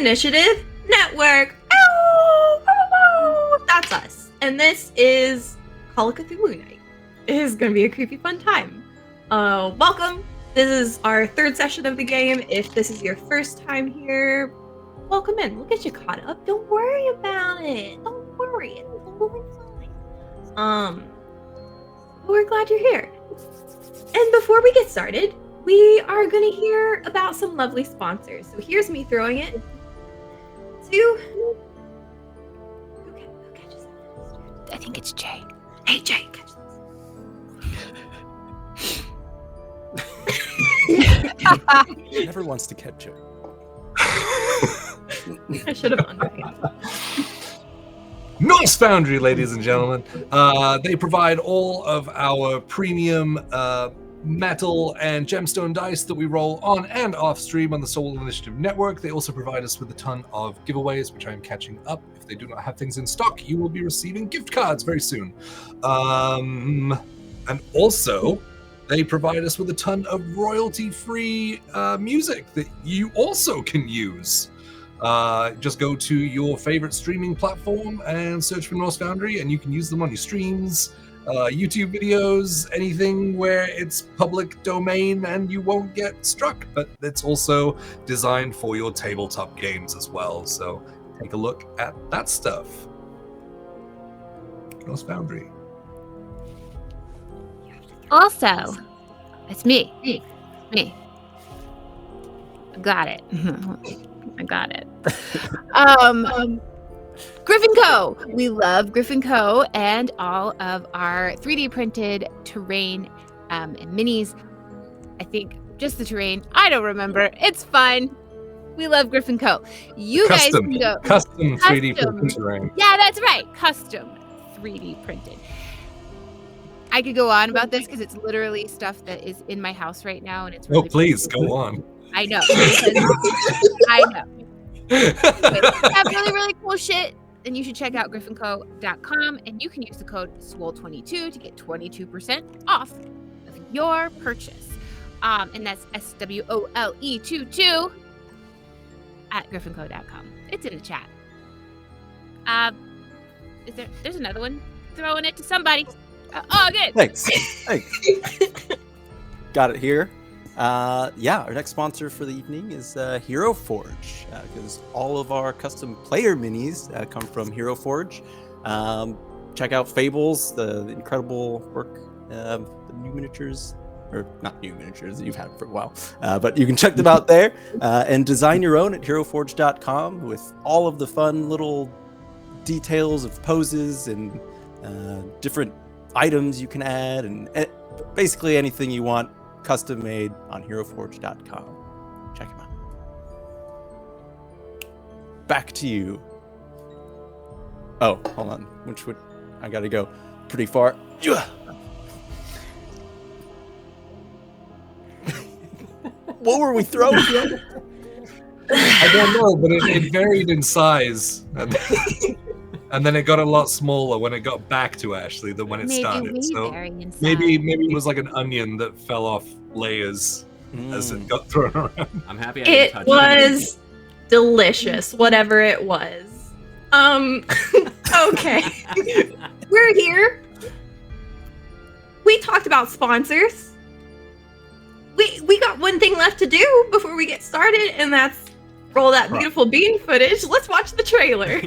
Initiative Network. Oh, that's us. And this is Call of Cthulhu Night. It is going to be a creepy fun time. Welcome. This is our third session of the game. If this is your first time here, welcome in. We'll get you caught up. Don't worry about it. Don't worry. It's totally fine. We're glad you're here. And before we get started, we are going to hear about some lovely sponsors. So here's me throwing it to... Who catches it first? I think it's Jay. Hey, Jay, catch He never wants to catch it. I should have underhanded. Norse Foundry, ladies and gentlemen. They provide all of our premium metal and gemstone dice that we roll on and off stream on the Swole Initiative Network. They also provide us with a ton of giveaways, which I'm catching up. If they do not have things in stock, you will be receiving gift cards very soon. And also, they provide us with a ton of royalty-free music that you also can use. Just go to your favorite streaming platform and search for Norse Foundry, and you can use them on your streams, YouTube videos, anything where it's public domain and you won't get struck. But it's also designed for your tabletop games as well. So take a look at that stuff. Norse Foundry. Also, it's me. Me. Got it. I got it. Griffin Co. We love Griffin Co. and all of our 3D printed terrain and minis. I think just the terrain. I don't remember. It's fine. We love Griffin Co. You guys can go. Custom 3D printed terrain. Yeah, that's right. Custom 3D printed. I could go on about this because it's literally stuff that is in my house right now, and it's really please go on. I know. I know. Anyway, they have really, really cool shit. And you should check out griffinco.com, and you can use the code SWOLE22 to get 22% off of your purchase. And that's SWOLE22 at griffinco.com. It's in the chat. There's another one. Throwing it to somebody. Oh, good. Thanks. Got it here. Our next sponsor for the evening is Hero Forge, because all of our custom player minis come from Hero Forge. Check out Fables, the incredible work, the new miniatures, or not new miniatures, you've had for a while, but you can check them out there and design your own at heroforge.com with all of the fun little details of poses and different items you can add, and basically anything you want. Custom made on heroforge.com. Check them out. Back to you. Oh, hold on. I gotta go pretty far. What were we throwing? I don't know, but it varied in size. And then it got a lot smaller when it got back to Ashley than when it started. So maybe it was like an onion that fell off layers as it got thrown around. I'm happy I didn't touch it. Was delicious, whatever it was. Okay. We're here. We talked about sponsors. We got one thing left to do before we get started, and that's roll that beautiful bean footage. Let's watch the trailer.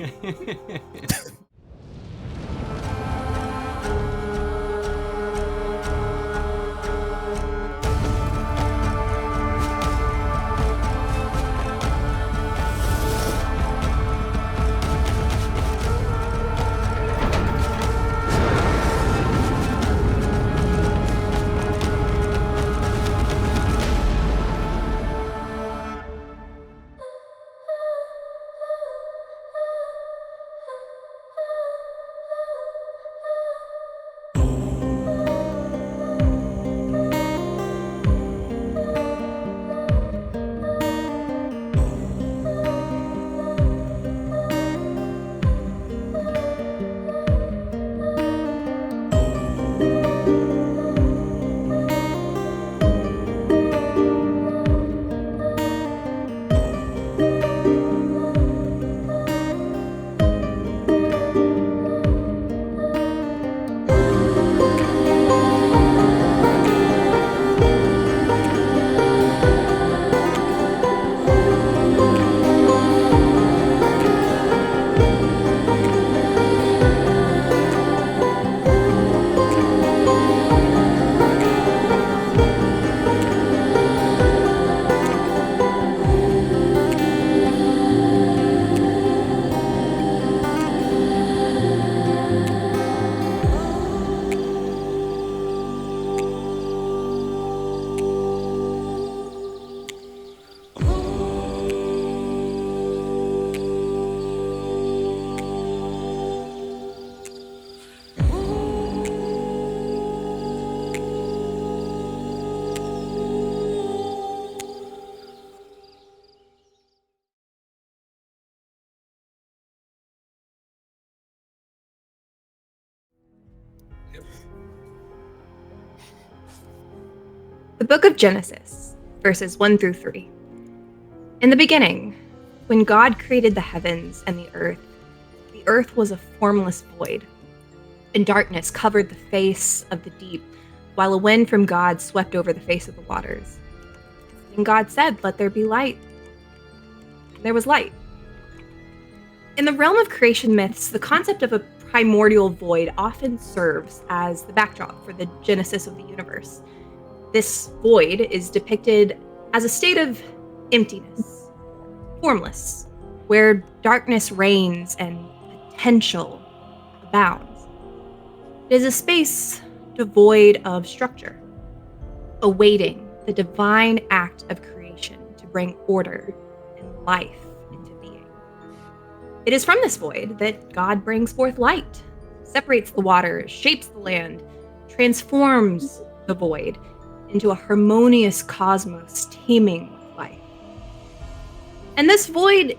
The book of Genesis, verses 1 through 3. In the beginning, when God created the heavens and the earth was a formless void, and darkness covered the face of the deep, while a wind from God swept over the face of the waters. And God said, "Let there be light." And there was light. In the realm of creation myths, the concept of a primordial void often serves as the backdrop for the genesis of the universe. This void is depicted as a state of emptiness, formless, where darkness reigns and potential abounds. It is a space devoid of structure, awaiting the divine act of creation to bring order and life into being. It is from this void that God brings forth light, separates the waters, shapes the land, transforms the void into a harmonious cosmos teeming with life. And this void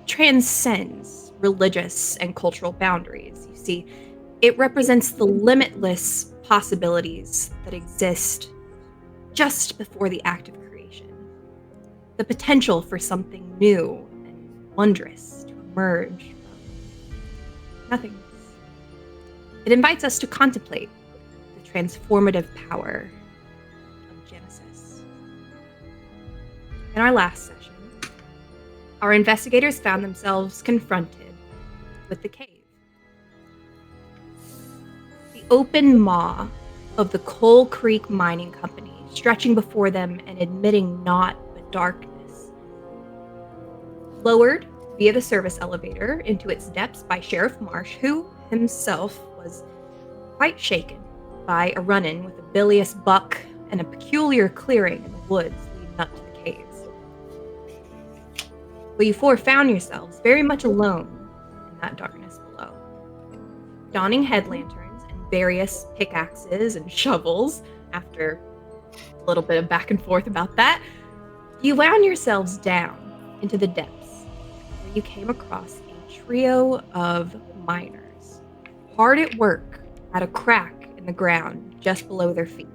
transcends religious and cultural boundaries. You see, it represents the limitless possibilities that exist just before the act of creation. The potential for something new and wondrous to emerge from nothingness. It invites us to contemplate the transformative power of Genesis. In our last session, our investigators found themselves confronted with the cave. The open maw of the Coal Creek Mining Company stretching before them and admitting naught but darkness. Lowered via the service elevator into its depths by Sheriff Marsh, who himself was quite shaken by a run-in with a bilious buck and a peculiar clearing in the woods leading up to the caves. But you four found yourselves very much alone in that darkness below. Donning head lanterns and various pickaxes and shovels, after a little bit of back and forth about that, you wound yourselves down into the depths, where you came across a trio of miners, hard at work at a crack in the ground just below their feet.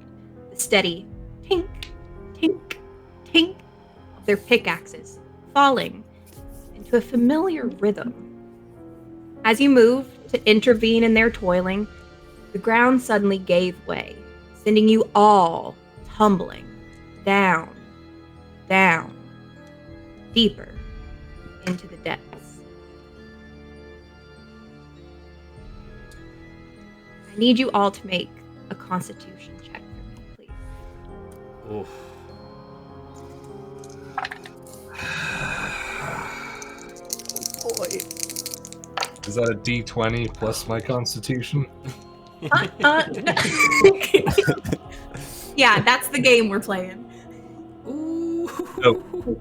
The steady tink, tink, tink of their pickaxes falling into a familiar rhythm. As you moved to intervene in their toiling, the ground suddenly gave way, sending you all tumbling down, down, deeper into the depths. I need you all to make a constitution check for me, please. Oof. Oh boy. Is that a D20 plus my constitution? Yeah, that's the game we're playing. Ooh. Oh.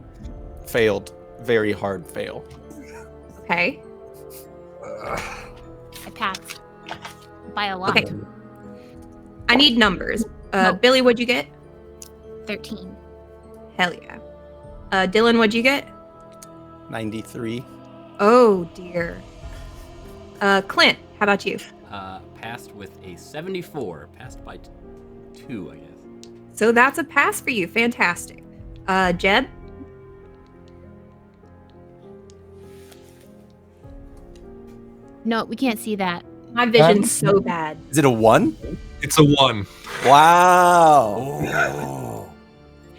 Failed. Very hard fail. Okay. I passed by a lot. Okay. I need numbers. No. Billy, what'd you get? 13. Hell yeah. Dylan, what'd you get? 93. Oh dear. Clint, how about you? Passed with a 74. Passed by 2, I guess. So that's a pass for you. Fantastic. Jeb? No, we can't see that. My vision's so bad. Is it a 1? It's a 1. Wow. Oh.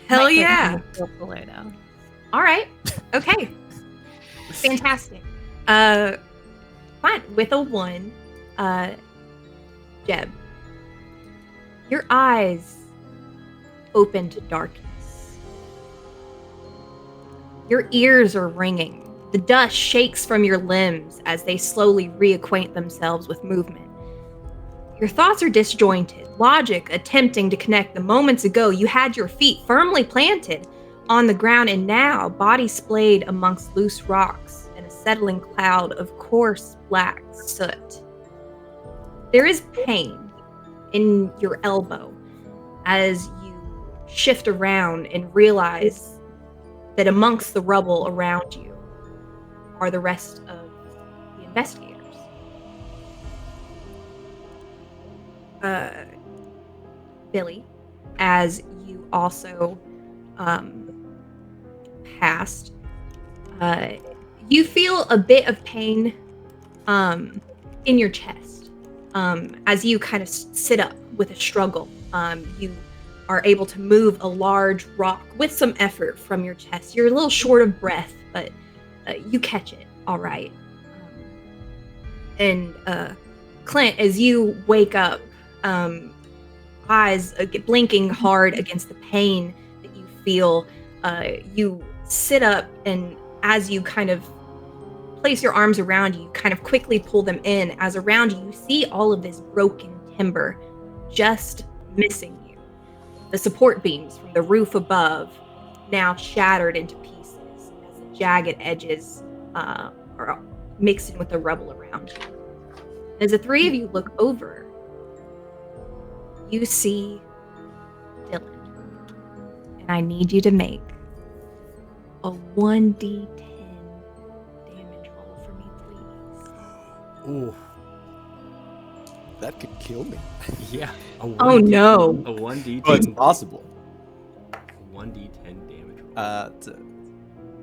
Hell Might take yeah. a little cooler, though. All right. Okay. Fantastic. Fine. With a 1, Jeb, your eyes open to darkness. Your ears are ringing. The dust shakes from your limbs as they slowly reacquaint themselves with movement. Your thoughts are disjointed, logic attempting to connect the moments ago you had your feet firmly planted on the ground and now body splayed amongst loose rocks and a settling cloud of coarse black soot. There is pain in your elbow as you shift around and realize that amongst the rubble around you are the rest of the investigators. Billy, as you also passed, you feel a bit of pain in your chest as you kind of sit up with a struggle. You are able to move a large rock with some effort from your chest. You're a little short of breath, but you catch it all right. And Clint, as you wake up, eyes blinking hard against the pain that you feel, you sit up, and as you kind of place your arms around you, kind of quickly pull them in, as around you, you see all of this broken timber just missing you. The support beams from the roof above now shattered into pieces as the jagged edges are mixed in with the rubble around you. As the three of you look over, you see Dylan. And I need you to make a 1d10 damage roll for me, please. Ooh. That could kill me. Yeah. Oh no. A 1d10. Oh, it's possible. 1d10 damage roll.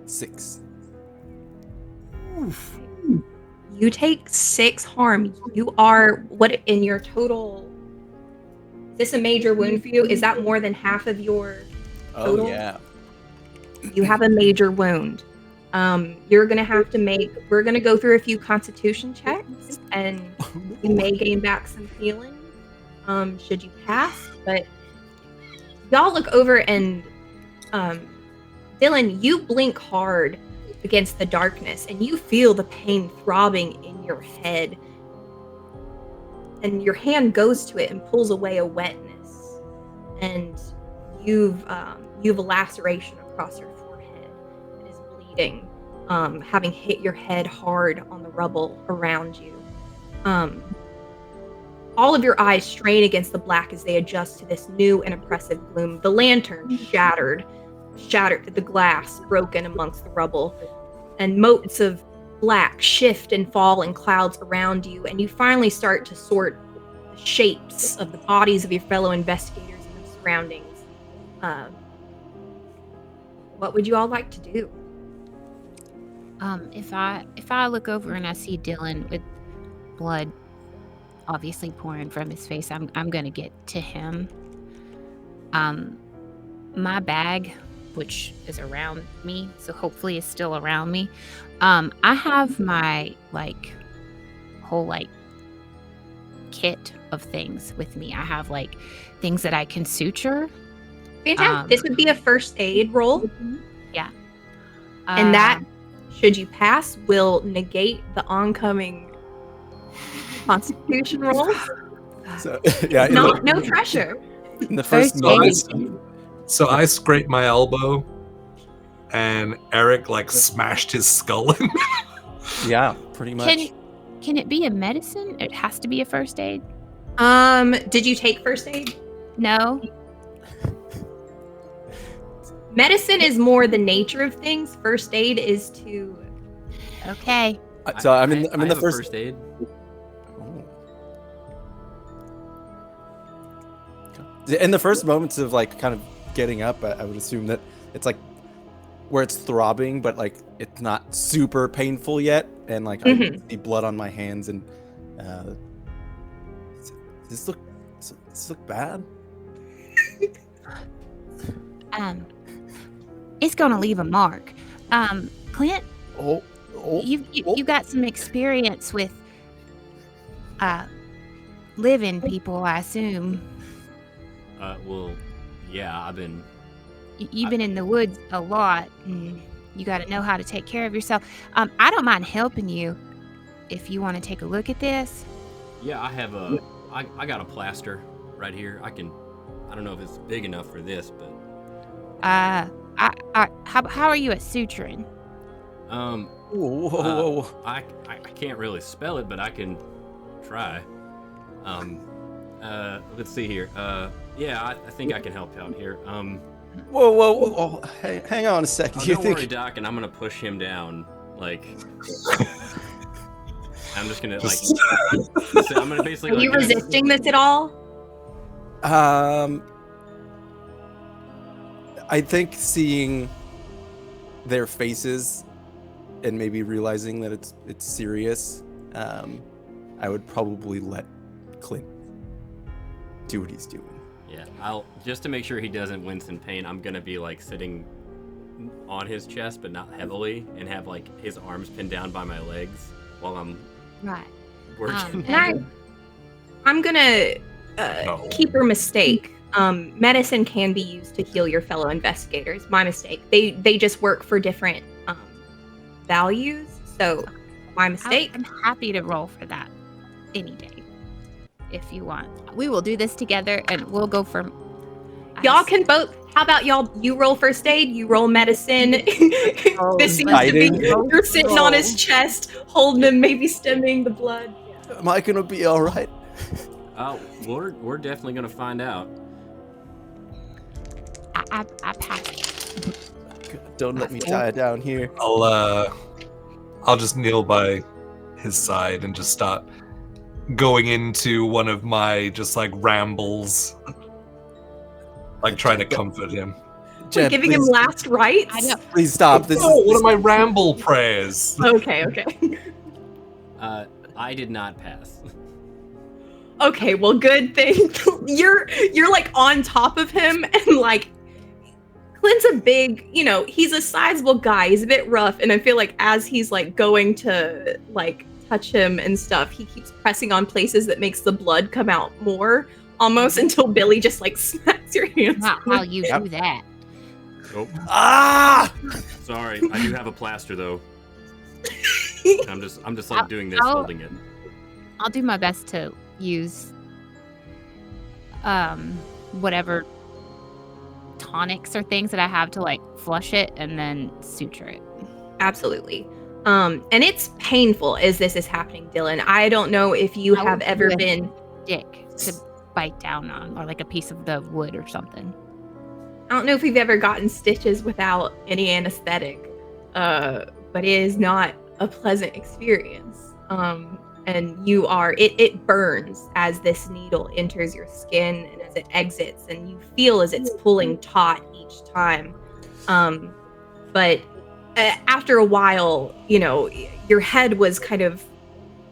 6. Oof. You take 6 harm. You are, what in your total, is this a major wound for you? Is that more than half of your total? Oh, yeah. You have a major wound. You're gonna have to we're gonna go through a few constitution checks, and you may gain back some healing should you pass. But y'all look over, and Dylan, you blink hard against the darkness, and you feel the pain throbbing in your head, and your hand goes to it and pulls away a wetness, and you've a laceration across your forehead. It is bleeding, having hit your head hard on the rubble around you. All of your eyes strain against the black as they adjust to this new and oppressive gloom. The lantern shattered, the glass broken amongst the rubble, and motes of black shift and fall in clouds around you, and you finally start to sort the shapes of the bodies of your fellow investigators and the surroundings. What would you all like to do? If I look over and I see Dylan with blood obviously pouring from his face, I'm gonna get to him. My bag, which is around me, so hopefully is still around me. I have my whole kit of things with me. I have things that I can suture. Fantastic. This would be a first aid roll. Yeah. And that, should you pass, will negate the oncoming constitution rolls. So, yeah, No pressure. in the first First moment. aid. So I scraped my elbow, and Eric smashed his skull in. Yeah, pretty much. Can it be a medicine? It has to be a first aid. Did you take first aid? No. Medicine is more the nature of things. First aid is to. Okay. So I'm in I the have a first aid. Oh. In the first moments of kind of getting up, I would assume that it's where it's throbbing, but it's not super painful yet, and I see blood on my hands, and does this look bad? It's gonna leave a mark. Clint, Oh. you got some experience with living people, I assume. Well, yeah, I've been. You've been in the woods a lot, and you got to know how to take care of yourself. I don't mind helping you if you want to take a look at this. Yeah, I have I got a plaster right here. I don't know if it's big enough for this, but. How are you at suturing? Whoa. I can't really spell it, but I can try. Let's see here. Yeah, I think I can help out here. Whoa. Hey, hang on a second. Don't worry, Doc, and I'm gonna push him down. I'm just gonna I'm gonna basically. Are you resisting this at all? I think seeing their faces and maybe realizing that it's serious, I would probably let Clint do what he's doing. Yeah, I'll just to make sure he doesn't wince in pain. I'm gonna be like sitting on his chest, but not heavily, and have like his arms pinned down by my legs while I'm Right. working. And I'm gonna keep her mistake. Medicine can be used to heal your fellow investigators. My mistake. They just work for different values. So my mistake. I'm happy to roll for that any day if you want. We will do this together, and we'll go for. Y'all can both. How about y'all? You roll first aid. You roll medicine. This seems to be. You're sitting on his chest, holding him, maybe stemming the blood. Am I gonna be all right? Oh, we're definitely gonna find out. I pass. Don't let me die down here. I'll just kneel by his side and just start going into one of my just like rambles, like trying to comfit him. Jeb, Giving him please- last rites. I know. Please stop. This Oh, is one of my ramble prayers. Okay. I did not pass. Okay, well, good thing. You're like on top of him, and like Clint's a big, he's a sizable guy. He's a bit rough, and I feel like as he's like going to like touch him and stuff, he keeps pressing on places that makes the blood come out more, almost until Billy just like smacks your hands. How you do that? Nope. ah. Sorry, I do have a plaster though. I'm just like doing this, holding it. I'll do my best to use whatever tonics or things that I have to like flush it and then suture it. Absolutely. And it's painful as this is happening, Dylan. I don't know if you I have would ever do a been. Stick to bite down on, or like a piece of the wood or something. I don't know if you've ever gotten stitches without any anesthetic, but it is not a pleasant experience. And it burns as this needle enters your skin and as it exits, and you feel as it's pulling taut each time. But after a while, your head was kind of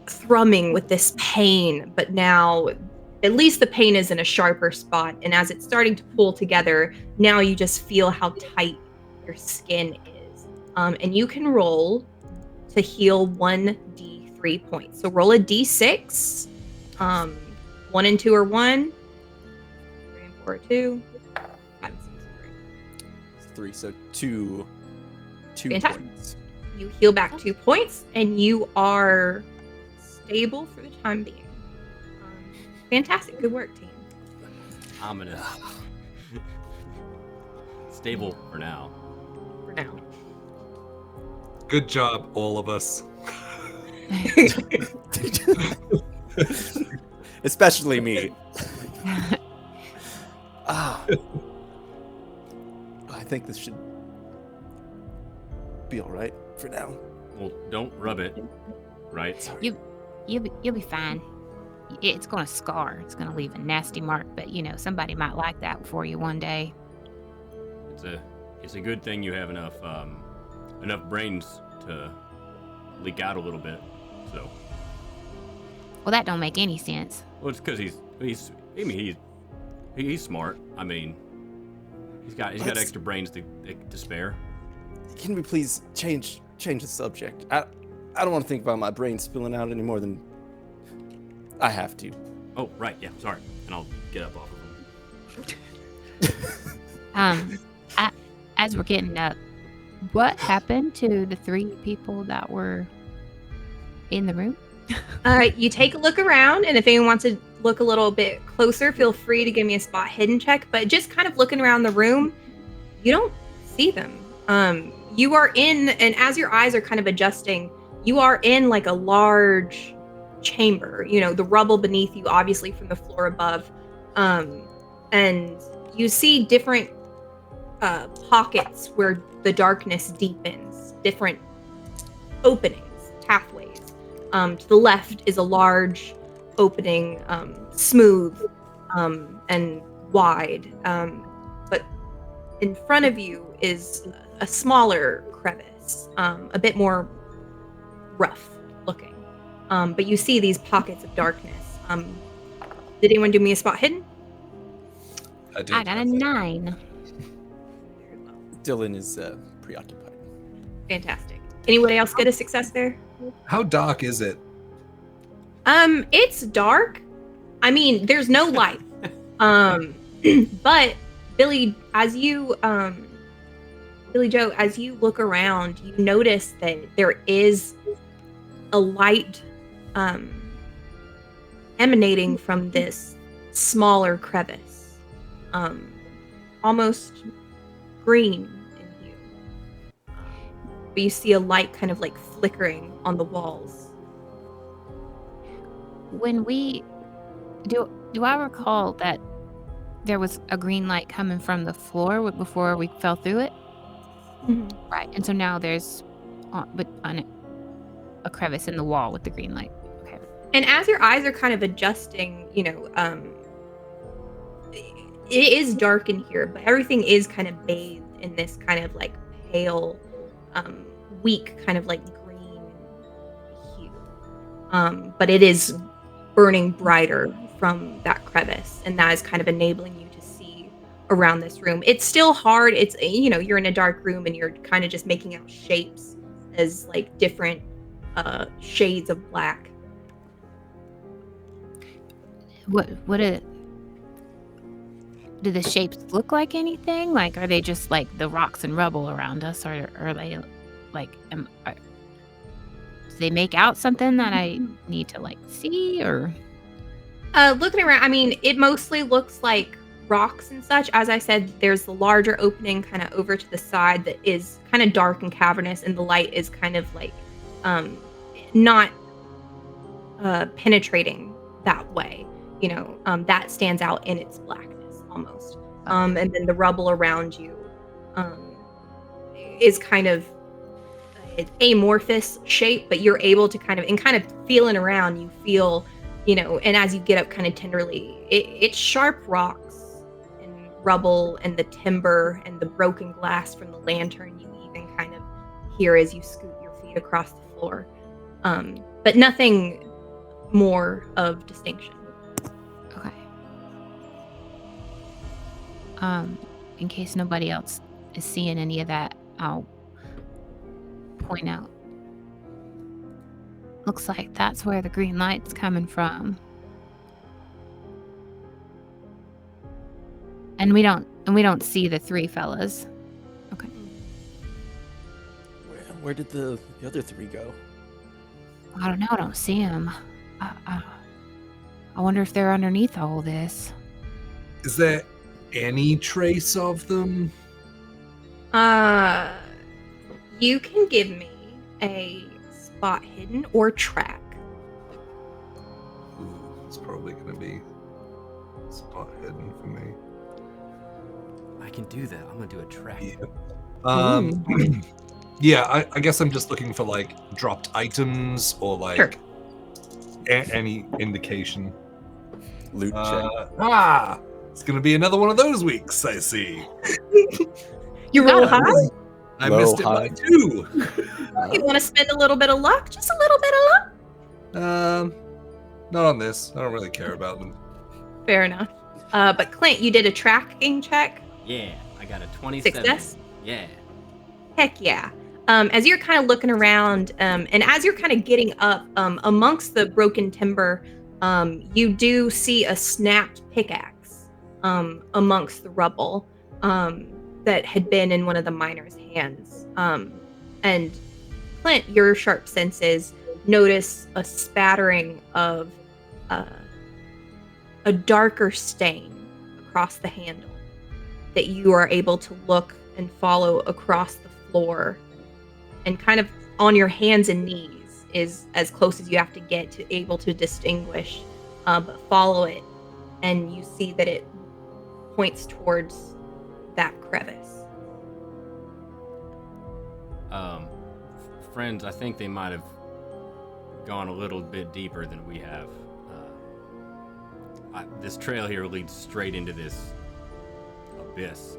thrumming with this pain, but now at least the pain is in a sharper spot. And as it's starting to pull together, now you just feel how tight your skin is. And you can roll to heal 1d3 points. So roll a d6. 1 and 2 are 1. 3 and 4 are 2. 5 and 6 are 3. 3, so 2 Fantastic. points. You heal back 2 points, and you are stable for the time being. Fantastic. Good work, team. Ominous. Stable for now. For now. Good job, all of us. Especially me. I think this should be all right for now. Well, don't rub it. Right. Sorry. You'll be fine. It's gonna scar. It's gonna leave a nasty mark, but somebody might like that for you one day. It's a good thing you have enough brains to leak out a little bit. So. Well, that don't make any sense. Well, it's because he's smart. I mean, he's got extra brains to spare. Can we please change the subject? I don't want to think about my brain spilling out any more than I have to. Oh, right. Yeah. Sorry. And I'll get up off of him. As we're getting up, what happened to the 3 people that were in the room? You take a look around, and if anyone wants to look a little bit closer, feel free to give me a spot hidden check. But just kind of looking around the room, you don't see them. You are in, and as your eyes are kind of adjusting, you are in like a large chamber. The rubble beneath you, obviously from the floor above, and you see different pockets where the darkness deepens, different openings, pathways. To the left is a large opening, smooth and wide, but in front of you is a smaller crevice, a bit more rough looking. But you see these pockets of darkness. Did anyone do me a spot hidden? I did. I got a 9. Very well. Dylan is preoccupied. Fantastic. Anybody else get a success there? How dark is it? It's dark. I mean, there's no light. But Billy Joe, as you look around, you notice that there is a light emanating from this smaller crevice, almost green in hue. But you see a light kind of like flickering on the walls. When we do I recall that there was a green light coming from the floor before we fell through it? Mm-hmm. Right. And so now there's on a crevice in the wall with the green light. Okay. And as your eyes are kind of adjusting, it is dark in here, but everything is kind of bathed in this kind of like pale, weak kind of like green hue. But it is burning brighter from that crevice, and that is kind of enabling you to see around this room. It's still hard. It's, you're in a dark room and you're kind of just making out shapes as like different shades of black. Do the shapes look like anything? Like, are they just like the rocks and rubble around us, or are they like, do they make out something that I need to like see, or? Looking around, I mean, it mostly looks like rocks and such. As I said, there's the larger opening kind of over to the side that is kind of dark and cavernous, and the light is kind of like not penetrating that way. That stands out in its blackness almost. And then the rubble around you is kind of an amorphous shape, but you're able to kind of feeling around, you feel, and as you get up kind of tenderly, it's sharp rocks and rubble and the timber and the broken glass from the lantern. You even kind of hear as you scoot your feet across the floor, but nothing more of distinction. Okay. In case nobody else is seeing any of that, I'll point out. Looks like that's where the green light's coming from. And we don't see the 3 fellas. Okay. Where did the other 3 go? I don't know. I don't see them. I wonder if they're underneath all this. Is there any trace of them? You can give me a spot hidden or track. It's probably going to be spot hidden for me. I can do that. I'm gonna do a track. Yeah. Yeah, I guess I'm just looking for like dropped items or like Sure. any indication. Loot check. It's gonna be another one of those weeks, I see. You roll No. high? I Low, missed it high. by 2. You want to spend a little bit of luck? Just a little bit of luck? Not on this. I don't really care about them. Fair enough. But Clint, you did a tracking check? Yeah, I got a 27. Success? Yeah. Heck yeah. As you're kind of looking around, and as you're kind of getting up amongst the broken timber, you do see a snapped pickaxe amongst the rubble that had been in one of the miners' hands. And Clint, your sharp senses notice a spattering of a darker stain across the handle that you are able to look and follow across the floor, and kind of on your hands and knees is as close as you have to get to able to distinguish, but follow it and you see that it points towards that crevice. Friends, I think they might have gone a little bit deeper than we have. This trail here leads straight into this abyss.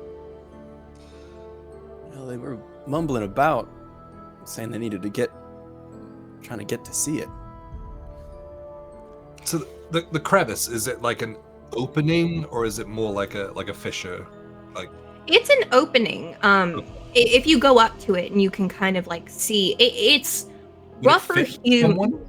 Well, they were mumbling about, saying they needed to trying to get to see it. So the crevice, is it like an opening or is it more like a fissure? Like It's an opening. If you go up to it and you can kind of like see, it's would it rougher fit hewn. someone?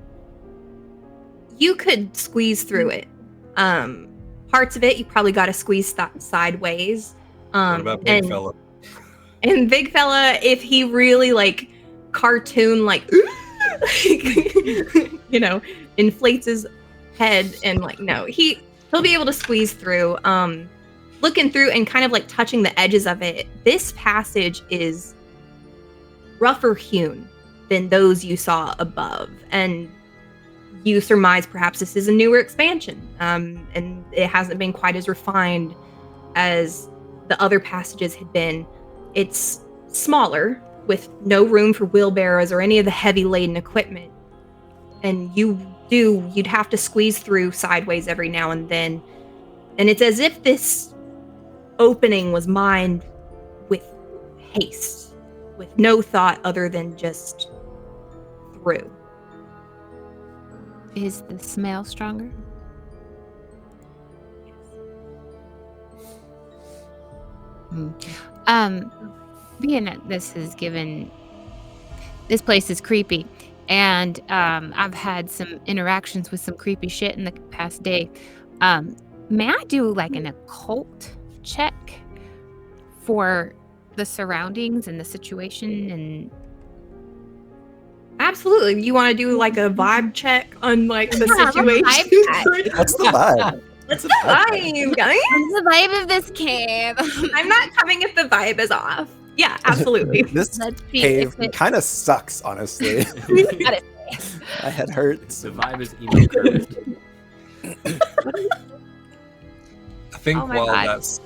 You could squeeze through it. Parts of it you probably got to squeeze sideways. What about big fella? And big fella, if he really like cartoon like inflates his head and like no, he'll be able to squeeze through. Looking through and kind of like touching the edges of it. This passage is rougher hewn than those you saw above, and you surmise perhaps this is a newer expansion, and it hasn't been quite as refined as the other passages had been. It's smaller, with no room for wheelbarrows or any of the heavy laden equipment, and you'd have to squeeze through sideways every now and then, and it's as if this opening was mined with haste, with no thought other than just through. Is the smell stronger? Being that this place is creepy, and I've had some interactions with some creepy shit in the past day. May I do like an occult check for the surroundings and the situation? And Absolutely. You want to do like a vibe check on like the situation? What's the vibe? What's the vibe, guys? What's the vibe of this cave? I'm not coming if the vibe is off. Yeah, absolutely. This Let's see cave if it- kind of sucks, honestly. Gotta My head hurts. The vibe is emo cursed. I think Oh my while God. that's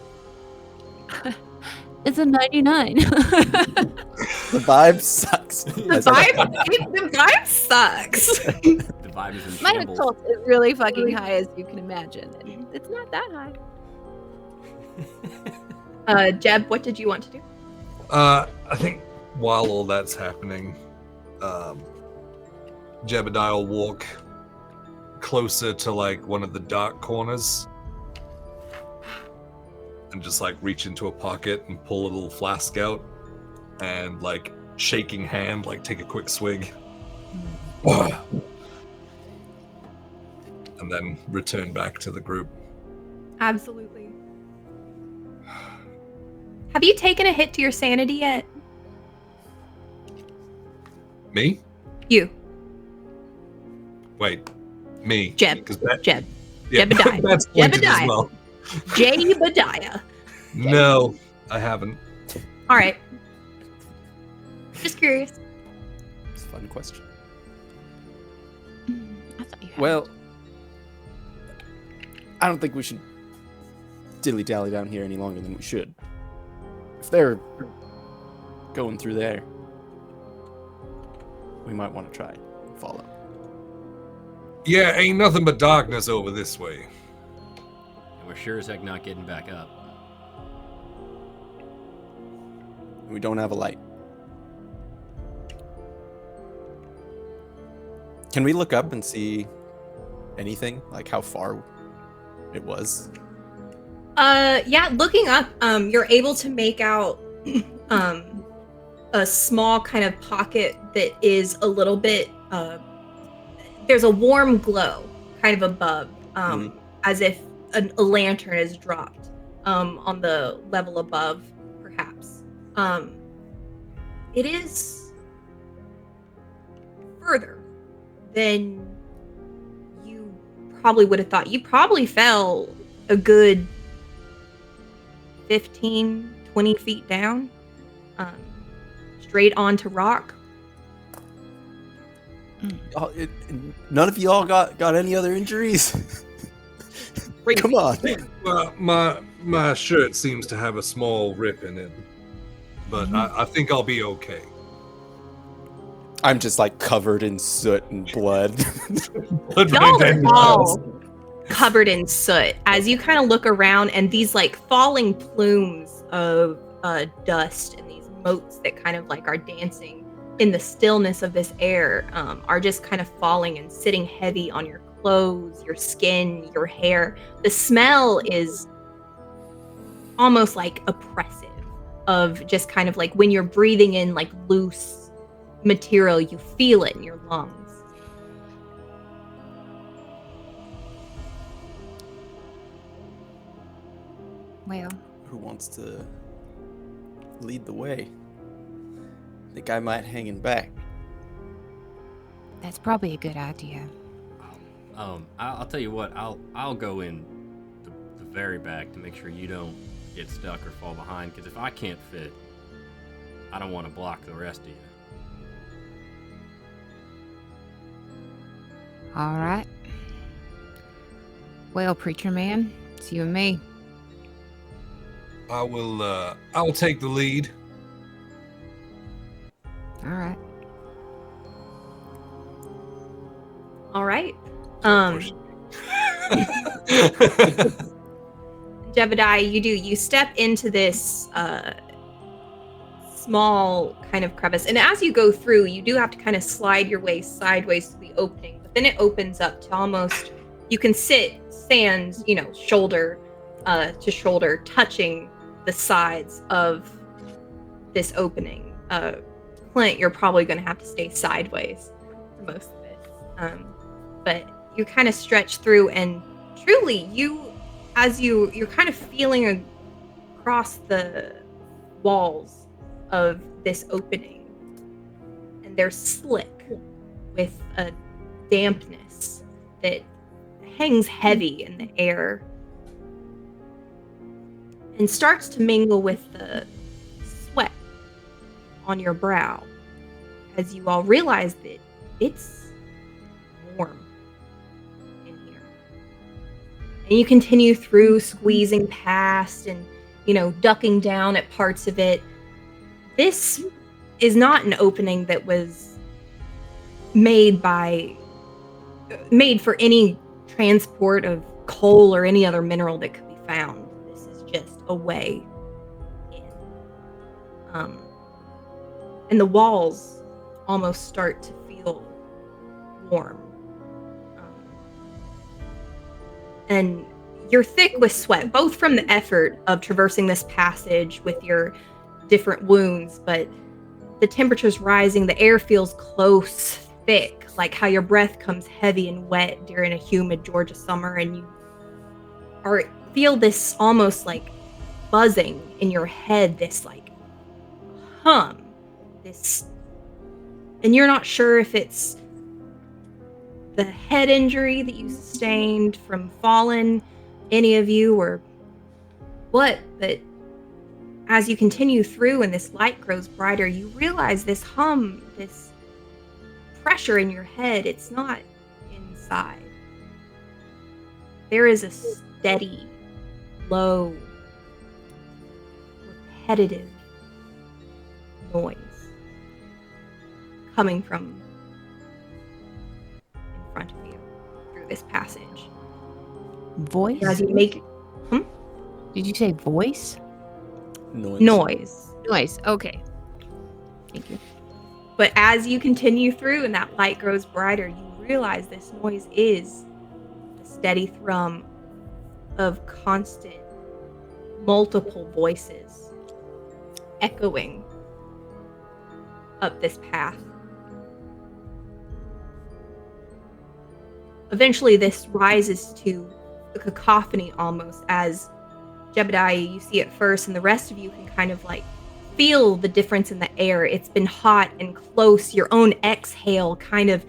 It's a 99. The vibe sucks. The vibe sucks. The vibe is in My shambles. occult is really fucking high, as you can imagine. And it's not that high. Jeb, what did you want to do? I think while all that's happening, Jebediah will walk closer to like one of the dark corners and just like reach into a pocket and pull a little flask out and like shaking hand, like take a quick swig. And then return back to the group. Absolutely. Have you taken a hit to your sanity yet? Me? You, Wait, me. Jeb. 'Cause that- Jeb. yeah, Jebediah. that's pointed as Jebediah. well. Jebediah. No, I haven't. All right. Just curious. It's a fun question. I thought you had. Well, I don't think we should dilly-dally down here any longer than we should. If they're going through there, we might want to try and follow. Yeah, ain't nothing but darkness over this way. And we're sure as heck not getting back up. We don't have a light. Can we look up and see anything? Like how far it was? Yeah, looking up, you're able to make out a small kind of pocket that is a little bit there's a warm glow kind of above, as if a lantern is dropped on the level above, perhaps. It is further than you probably would have thought. You probably fell a good 15, 20 feet down, straight onto rock. None of y'all got any other injuries? Come on. Well, my shirt seems to have a small rip in it, but I think I'll be okay. I'm just like covered in soot and blood. Y'all are all covered in soot as you kind of look around, and these like falling plumes of dust and these motes that kind of like are dancing in the stillness of this air are just kind of falling and sitting heavy on your clothes, your skin, your hair. The smell is almost like oppressive of just kind of like when you're breathing in like loose material, you feel it in your lungs. Well, Who wants to lead the way? Think I might hanging back. that's probably a good idea. I'll tell you what. I'll go in the very back to make sure you don't get stuck or fall behind. Because if I can't fit, I don't want to block the rest of you. All right. Well, preacher man, it's you and me. I will take the lead. All right. All right. Push. Jebediah, you step into this small kind of crevice, and as you go through, you do have to kind of slide your way sideways to the opening, but then it opens up to almost, you can stand, shoulder to shoulder, touching the sides of this opening. Clint, you're probably going to have to stay sideways for most of this, but you kind of stretch through, and truly, you're kind of feeling across the walls of this opening, and they're slick with a dampness that hangs heavy in the air and starts to mingle with the sweat on your brow as you all realize that it's warm in here. And you continue through, squeezing past and, ducking down at parts of it. This is not an opening that was made for any transport of coal or any other mineral that could be found. This is just a way in. And the walls almost start to feel warm. And you're thick with sweat, both from the effort of traversing this passage with your different wounds, but the temperature's rising, the air feels close, thick, like how your breath comes heavy and wet during a humid Georgia summer, and you feel this almost like buzzing in your head, this like hum, and you're not sure if it's the head injury that you sustained from falling, any of you, or what, but as you continue through and this light grows brighter, you realize this hum, this pressure in your head, it's not inside. There is a steady, low, repetitive noise coming from in front of you through this passage. Voice? As you make Did you say voice? Noise. Noise. Okay. Thank you. But as you continue through and that light grows brighter, you realize this noise is a steady thrum of constant, multiple voices echoing up this path. Eventually, this rises to a cacophony almost, as Jebediah, you see it first, and the rest of you can kind of like feel the difference in the air. It's been hot and close. Your own exhale kind of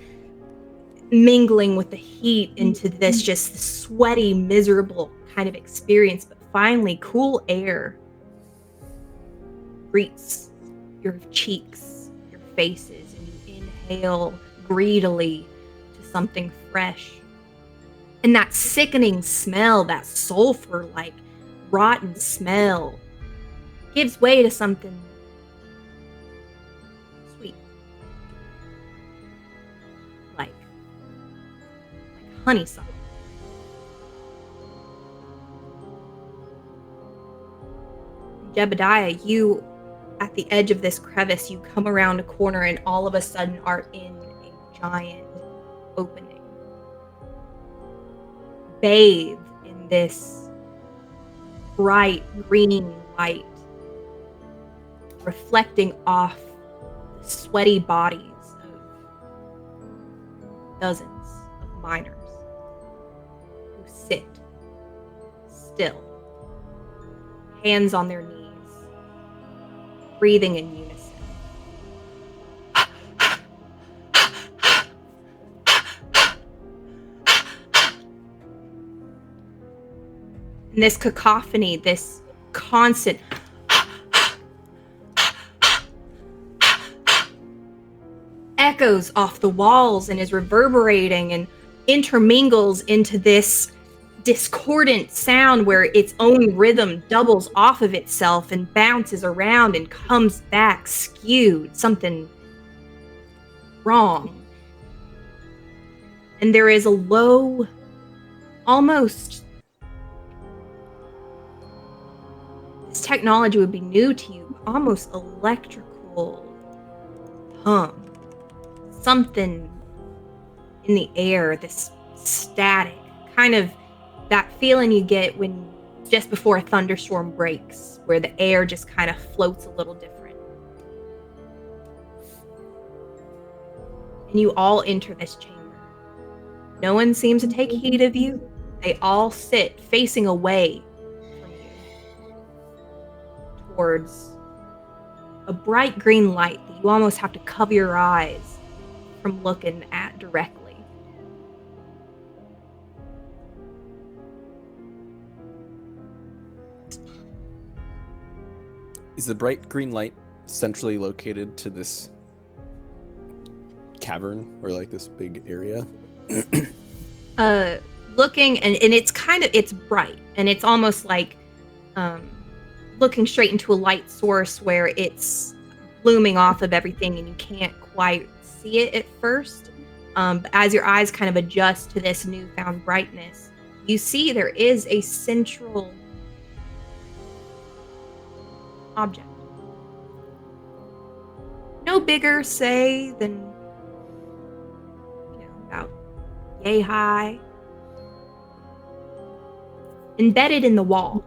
mingling with the heat into this just sweaty, miserable kind of experience. But finally, cool air greets your cheeks, your faces, and you inhale greedily to something fresh. And that sickening smell, that sulfur, like rotten smell, gives way to something sweet, like honeysuckle. Jebediah, you at the edge of this crevice, you come around a corner and all of a sudden are in a giant opening. Bathed in this bright green light, reflecting off the sweaty bodies of dozens of miners who sit still, hands on their knees, breathing in unison. And this cacophony, this constant echoes off the walls and is reverberating and intermingles into this discordant sound where its own rhythm doubles off of itself and bounces around and comes back skewed, something wrong. And there is a low, almost, this technology would be new to you, almost electrical hum. Something in the air, this static, kind of that feeling you get when just before a thunderstorm breaks, where the air just kind of floats a little different. And you all enter this chamber. No one seems to take heed of you. They all sit facing away from you towards a bright green light that you almost have to cover your eyes from looking at directly. Is the bright green light centrally located to this cavern or like this big area? Looking and it's it's bright and it's almost like looking straight into a light source where it's blooming off of everything and you can't quite see it at first. But as your eyes kind of adjust to this newfound brightness, you see there is a central object. No bigger, say, than about yay high. Embedded in the wall,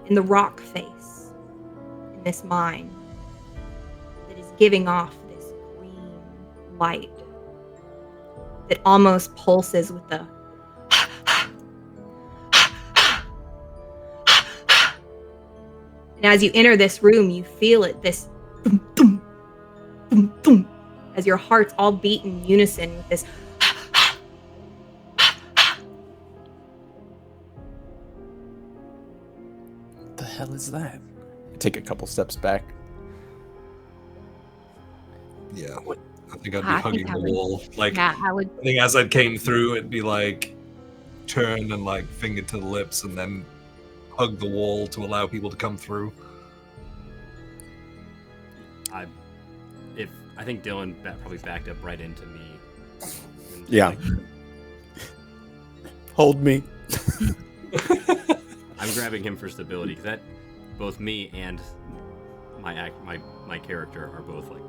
in the rock face, in this mine that is giving off this green light that almost pulses with the and as you enter this room, you feel it, this thum, thum, thum, thum, as your hearts all beat in unison with this What the hell is that? Take a couple steps back. Yeah, I think I'd be hugging the wall. Like, Yeah, I would. I think as I came through, it'd be like turn and like finger to the lips, and then hug the wall to allow people to come through. I think Dylan probably backed up right into me. And Yeah. like, Hold me. I'm grabbing him for stability because that both me and my character are both like.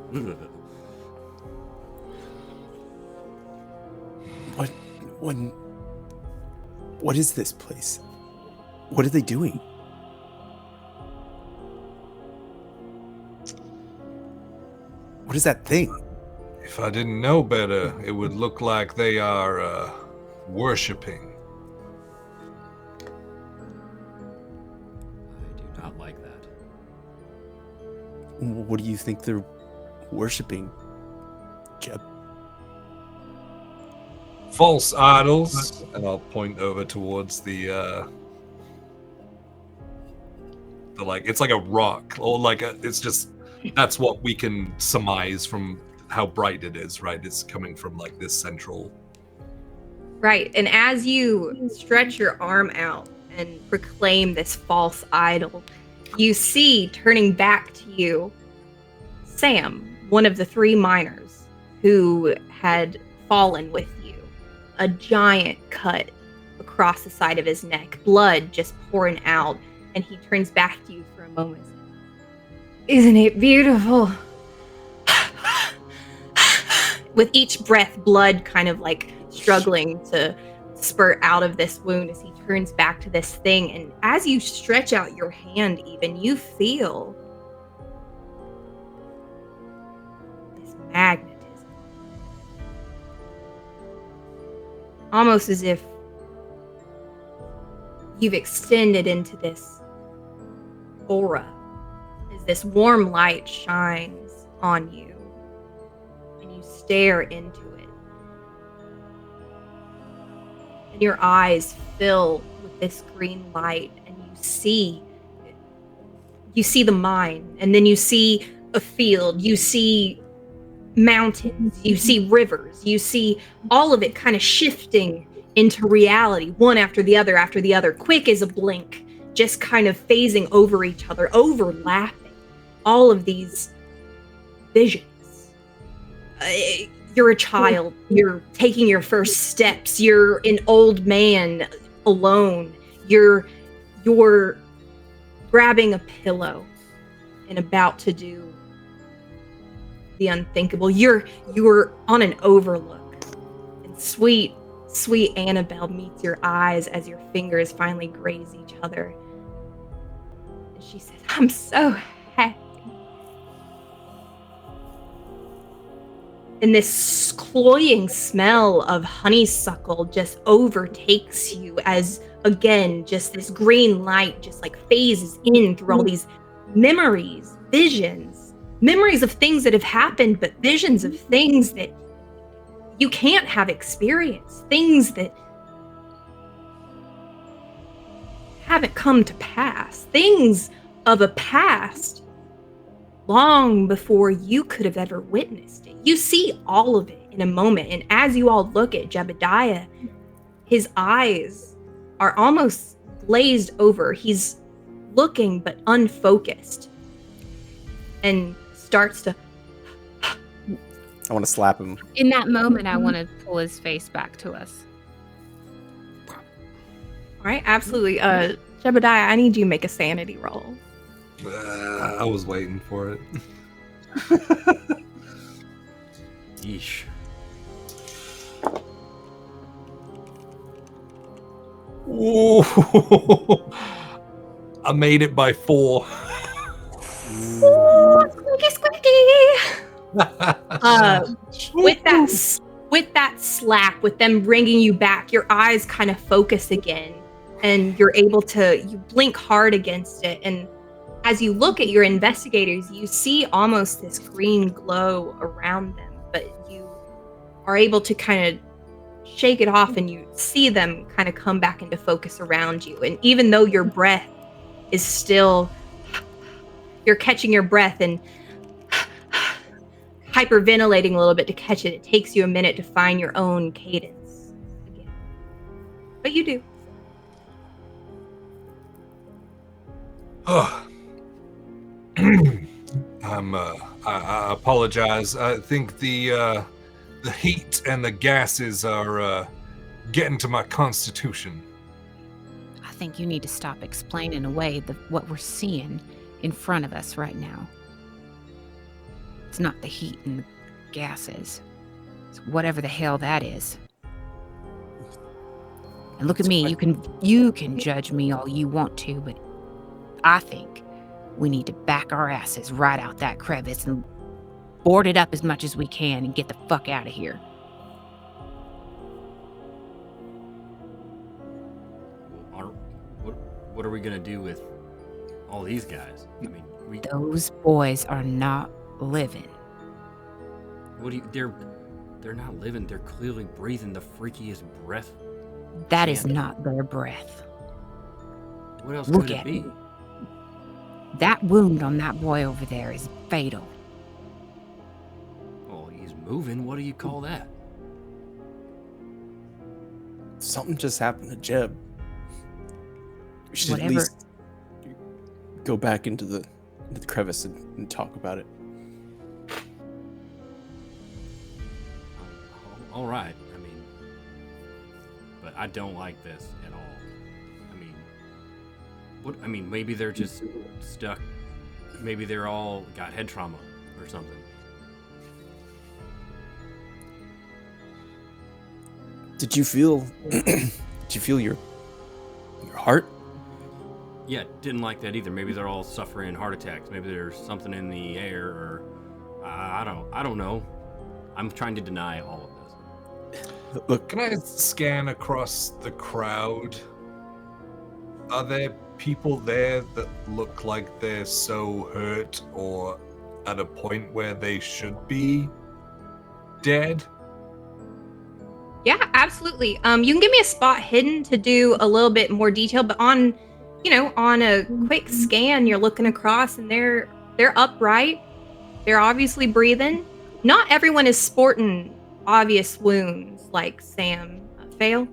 What is this place? What are they doing? What is that thing? If I didn't know better, it would look like they are worshipping. I do not like that. What do you think they're worshipping, Jeb? False idols, and I'll point over towards the like, it's like a rock, or like it's just, that's what we can surmise from how bright it is, right? It's coming from like this central. right. And as you stretch your arm out and proclaim this false idol, you see turning back to you Sam, one of the three miners who had fallen with you. A giant cut across the side of his neck, blood just pouring out, and he turns back to you for a moment. Isn't it beautiful? With each breath, blood kind of like struggling to spurt out of this wound as he turns back to this thing. And as you stretch out your hand, even, you feel this magnetism. Almost as if you've extended into this aura as this warm light shines on you and you stare into it. And your eyes fill with this green light and you see the mine, and then you see a field, you see mountains, you see rivers, you see all of it kind of shifting into reality, one after the other, quick as a blink, just kind of phasing over each other, overlapping all of these visions. You're a child, you're taking your first steps, you're an old man alone, you're grabbing a pillow and about to do the unthinkable. You're on an overlook, and sweet Annabelle meets your eyes as your fingers finally graze each other. And she says, "I'm so happy." And this cloying smell of honeysuckle just overtakes you as, again, just this green light just like phases in through all these memories, visions, memories of things that have happened, but visions of things that you can't have experienced, things that haven't come to pass, things of a past long before you could have ever witnessed it. You see all of it in a moment, and as you all look at Jebediah, his eyes are almost glazed over. He's looking but unfocused and starts to... I want to slap him. In that moment, I want to pull his face back to us. All right, absolutely. Jebediah, I need you to make a sanity roll. I was waiting for it. Yeesh. Ooh. I made it by 4. Ooh, squeaky. With that slap, with them bringing you back, your eyes kind of focus again, and you blink hard against it. And as you look at your investigators, you see almost this green glow around them, but you are able to kind of shake it off, and you see them kind of come back into focus around you. And even though your breath is still, you're catching your breath and hyperventilating a little bit to catch it. It takes you a minute to find your own cadence again. But you do. Oh. I apologize. I think the heat and the gases are getting to my constitution. I think you need to stop explaining away what we're seeing in front of us right now. It's not the heat and the gases. It's whatever the hell that is. And look at me. You can judge me all you want to, but I think we need to back our asses right out that crevice and board it up as much as we can and get the fuck out of here. What are we gonna do with all these guys? I mean, Those boys are not living. They're not living. They're clearly breathing the freakiest breath. That is not their breath. What else Look could it at be? me. That wound on that boy over there is fatal. Oh, he's moving. What do you call that? Something just happened to Jeb. We should Whatever. at least go back into the crevice and talk about it. All right. I mean, but I don't like this at all. I mean, maybe they're just stuck maybe they're all got head trauma or something. Did you feel? Did you feel your heart? Yeah, didn't like that either. Maybe they're all suffering heart attacks. Maybe there's something in the air, or I don't know. I'm trying to deny all of this. Look, Can I scan across the crowd? Are there people there that look like they're so hurt or at a point where they should be dead? Yeah, absolutely. You can give me a spot hidden to do a little bit more detail, but on a quick scan, you're looking across and they're upright. They're obviously breathing. Not everyone is sporting obvious wounds like Sam Fail.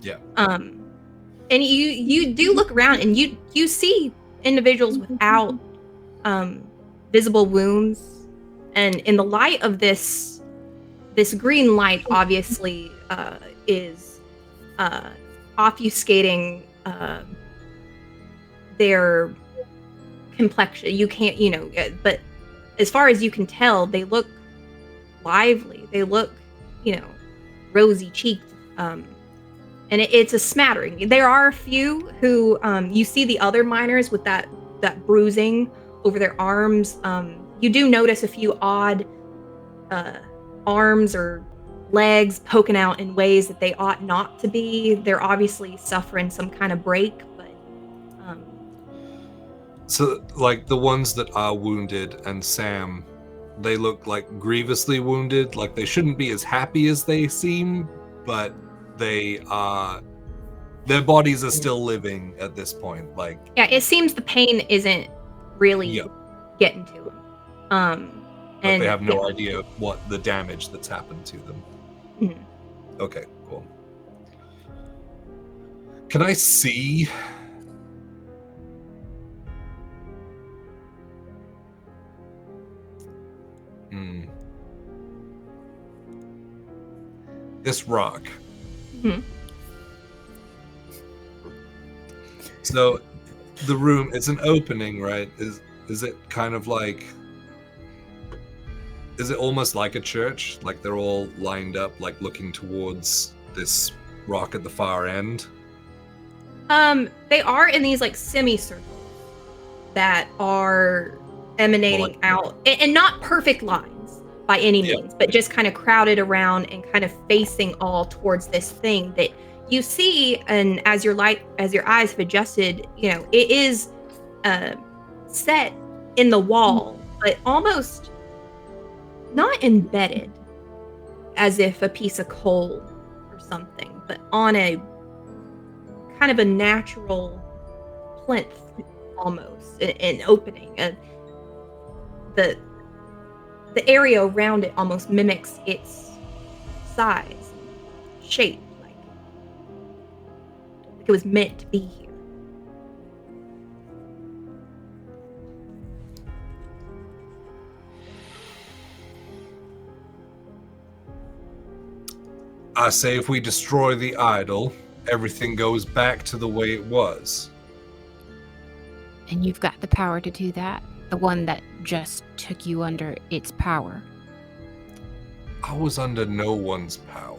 Yeah. And you do look around and you see individuals without visible wounds, and in the light of this green light obviously is obfuscating their complexion. You can't, but as far as you can tell, they look lively. They look, rosy cheeked. And it's a smattering. There are a few who you see the other miners with that bruising over their arms. You do notice a few odd arms or legs poking out in ways that they ought not to be. They're obviously suffering some kind of break, but So, like, the ones that are wounded and Sam, they look like grievously wounded. Like, they shouldn't be as happy as they seem, but they are... Their bodies are still living at this point. Like, yeah, it seems the pain isn't really getting to them. But and they have no idea what the damage that's happened to them. Mhm. Okay, cool. Can I see? This rock. Mhm. So the room, it's an opening, right? Is it kind of like, is it almost like a church? Like they're all lined up, like looking towards this rock at the far end? They are in these like semicircles that are emanating out, and not perfect lines by any means, but just kind of crowded around and kind of facing all towards this thing that you see. And as your eyes have adjusted, it is set in the wall, but almost not embedded as if a piece of coal or something, but on a kind of a natural plinth almost, an opening. The area around it almost mimics its size, shape, like it was meant to be here. I say if we destroy the idol, everything goes back to the way it was. And you've got the power to do that? The one that just took you under its power? I was under no one's power.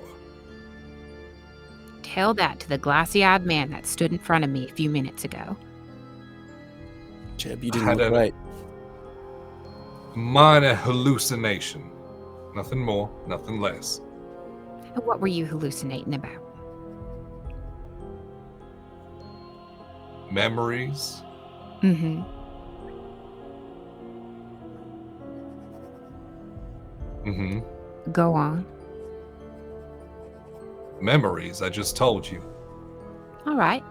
Tell that to the glassy-eyed man that stood in front of me a few minutes ago. Jeb, you didn't look right. Minor hallucination. Nothing more, nothing less. And what were you hallucinating about? Memories. Mm-hmm. Mm-hmm. Go on. Memories, I just told you. All right.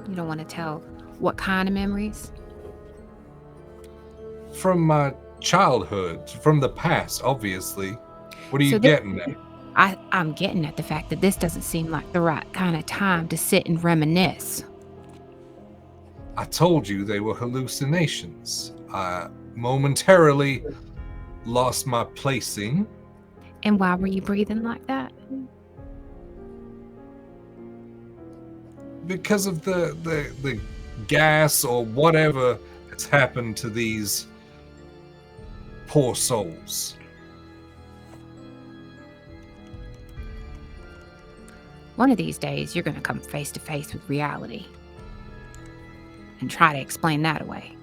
You don't want to tell what kind of memories? From my childhood, from the past, obviously. What are you So getting at? I'm getting at the fact that this doesn't seem like the right kind of time to sit and reminisce. I told you they were hallucinations. I momentarily lost my placing. And why were you breathing like that? Because of the gas or whatever has happened to these poor souls? One of these days, you're going to come face to face with reality and try to explain that away.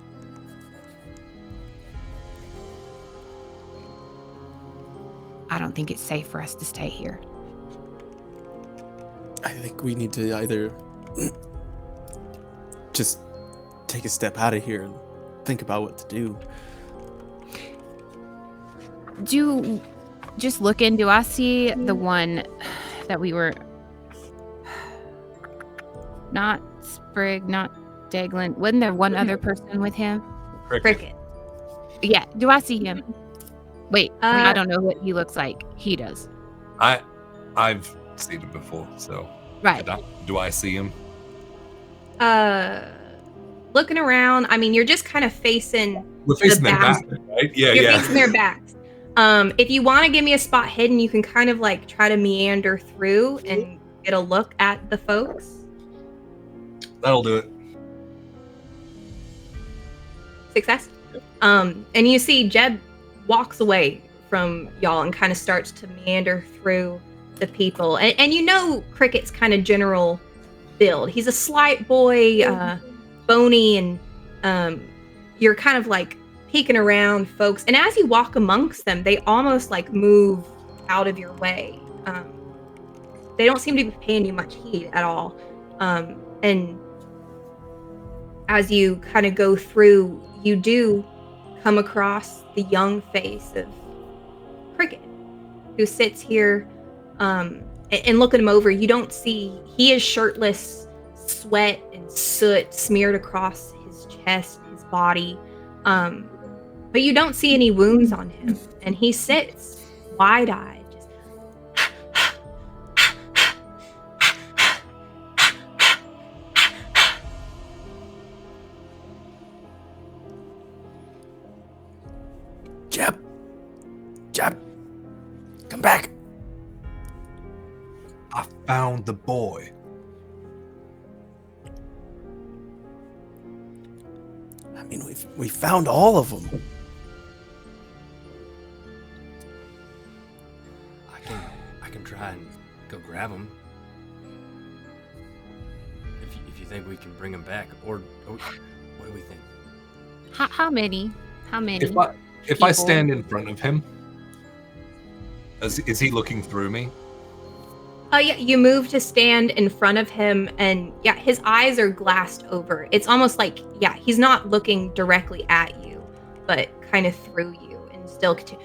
I don't think it's safe for us to stay here. I think we need to either just take a step out of here and think about what to do. Just look in. Do I see the one that we were... Not Sprig, not Daglin. Wasn't there one other person with him? Cricket. Yeah. Do I see him? Wait, I don't know what he looks like. He does. I've seen him before, so Right. Do I see him? Looking around, I mean, you're just kind of facing. We're facing their back, backs. right? Yeah, You're yeah. facing their backs. If you want to give me a spot hidden, you can kind of like try to meander through and get a look at the folks. That'll do it. Success. And you see Jeb walks away from y'all and kind of starts to meander through the people. And you know Cricket's kind of general build. He's a slight boy, bony, and you're kind of like peeking around folks. And as you walk amongst them, they almost like move out of your way. They don't seem to be paying you much heed at all. And as you kind of go through, you do come across the young face of Cricket, who sits here, and looking him over, you don't see, he is shirtless, sweat and soot smeared across his chest, his body, but you don't see any wounds on him, and he sits wide-eyed. Jeb, come back. I found the boy. I mean, we found all of them. I can try and go grab him. If you think we can bring him back, or what do we think? How many? If I stand in front of him, is he looking through me? Yeah, you move to stand in front of him, and yeah, his eyes are glassed over. It's almost like, yeah, he's not looking directly at you, but kind of through you, and still continue.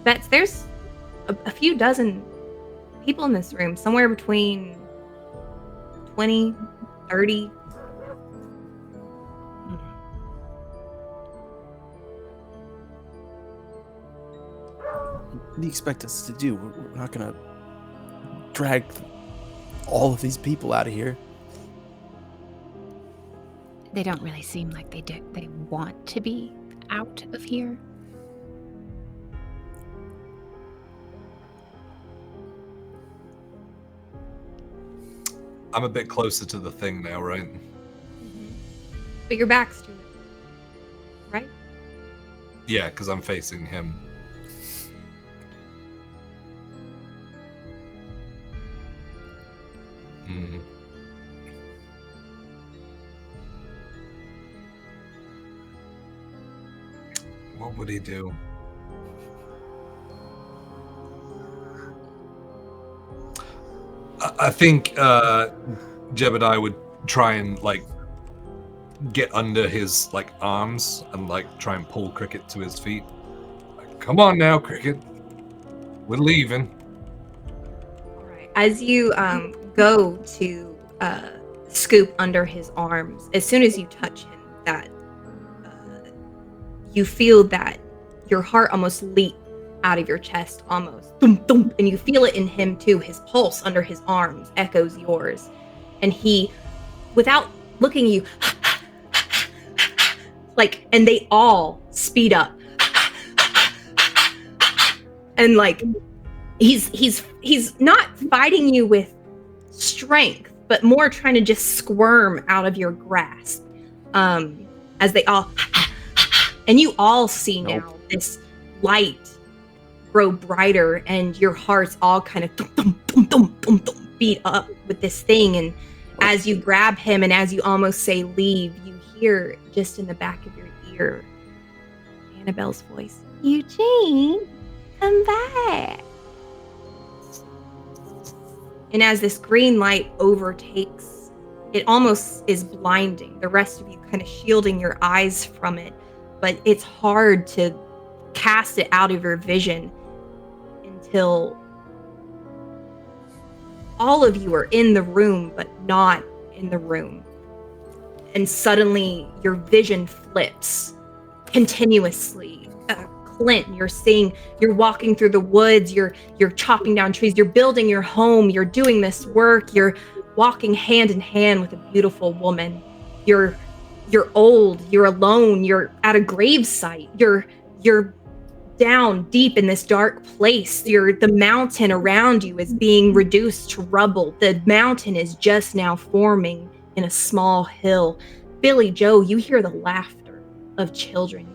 Bets, there's a few dozen people in this room, somewhere between 20, 30. What do you expect us to do? We're not gonna drag all of these people out of here. They don't really seem like they want to be out of here. I'm a bit closer to the thing now, right? But your back's to it, right? Yeah, because I'm facing him. Mm. What would he do? I think Jebediah would try and like get under his like arms and like try and pull Cricket to his feet. Like, come on now, Cricket. We're leaving. All right. As you go to scoop under his arms, as soon as you touch him, that you feel that your heart almost leap out of your chest, almost, thump, thump, and you feel it in him too. His pulse under his arms echoes yours, and he, without looking at you, like, and they all speed up, and like, he's not fighting you with strength, but more trying to just squirm out of your grasp. As they all, and you all see now this light grow brighter, and your hearts all kind of beat up with this thing. And as you grab him, and as you almost say leave, you hear just in the back of your ear Annabelle's voice, Eugene, come back. And as this green light overtakes, it almost is blinding. The rest of you kind of shielding your eyes from it, but it's hard to cast it out of your vision until all of you are in the room, but not in the room. And suddenly your vision flips continuously. Clint, you're walking through the woods, you're chopping down trees, you're building your home, you're doing this work, you're walking hand in hand with a beautiful woman. You're old, you're alone, you're at a gravesite, you're down deep in this dark place. The mountain around you is being reduced to rubble. The mountain is just now forming in a small hill. Billy Joe, you hear the laughter of children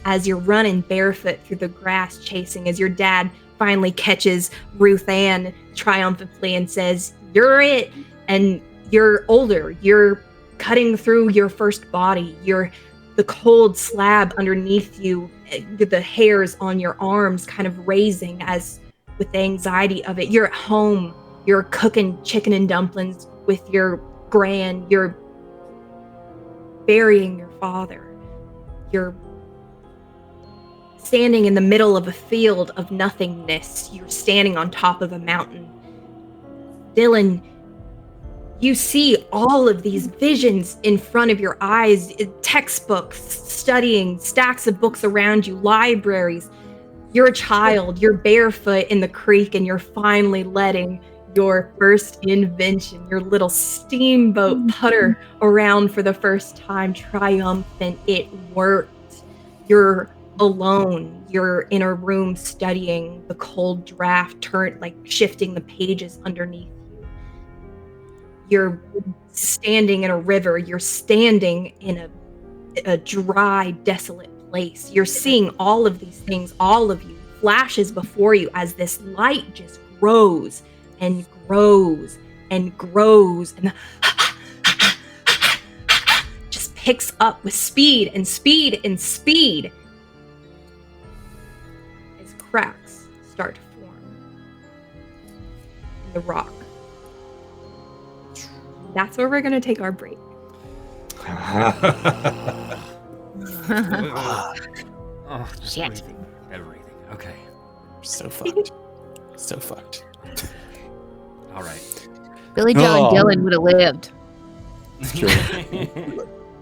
as you're running barefoot through the grass chasing, as your dad finally catches Ruth Ann triumphantly and says, "You're it." And you're older, you're cutting through your first body, the cold slab underneath you, the hairs on your arms kind of raising as with the anxiety of it. You're at home, you're cooking chicken and dumplings with your gran, you're burying your father, you're standing in the middle of a field of nothingness, you're standing on top of a mountain. Dylan, you see all of these visions in front of your eyes, textbooks, studying, stacks of books around you, libraries. You're a child, you're barefoot in the creek, and you're finally letting your first invention, your little steamboat, putter around for the first time, triumphant. It worked. You're alone. You're in a room studying, the cold draft shifting the pages underneath. You're standing in a river. You're standing in a dry, desolate place. You're seeing all of these things, all of you, flashes before you as this light just grows and grows and grows and just picks up with speed and speed and speed as cracks start to form in the rock. That's where we're going to take our break. Oh, just Shit. everything. Okay. So fucked. So fucked. All right. Billy Joe and Oh. Dylan would have lived. It's true.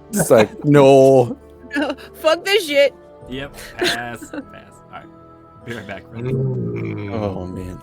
It's like, no. Fuck this shit. Yep. Pass. Pass. All right. Be right back. Brother. Oh, man.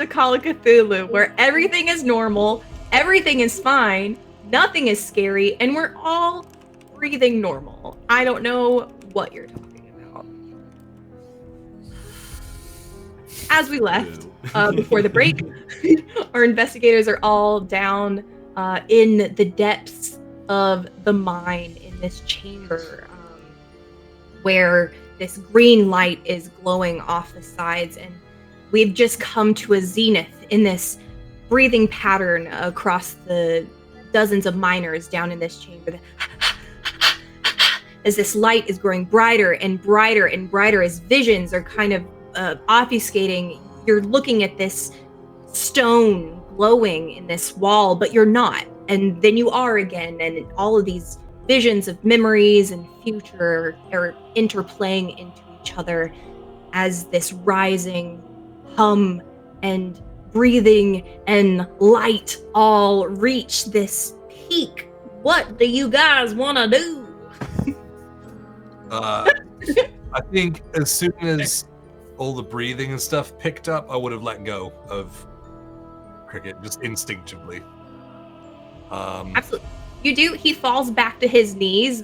to Call of Cthulhu, where everything is normal, everything is fine, nothing is scary, and we're all breathing normal. I don't know what you're talking about. As we left before the break, our investigators are all down in the depths of the mine in this chamber where this green light is glowing off the sides, and we've just come to a zenith in this breathing pattern across the dozens of miners down in this chamber. As this light is growing brighter and brighter and brighter, as visions are kind of obfuscating, you're looking at this stone glowing in this wall, but you're not. And then you are again, and all of these visions of memories and future are interplaying into each other as this rising hum and breathing and light all reach this peak. What do you guys want to do? I think as soon as all the breathing and stuff picked up, I would have let go of Cricket just instinctively. Absolutely. You do. He falls back to his knees.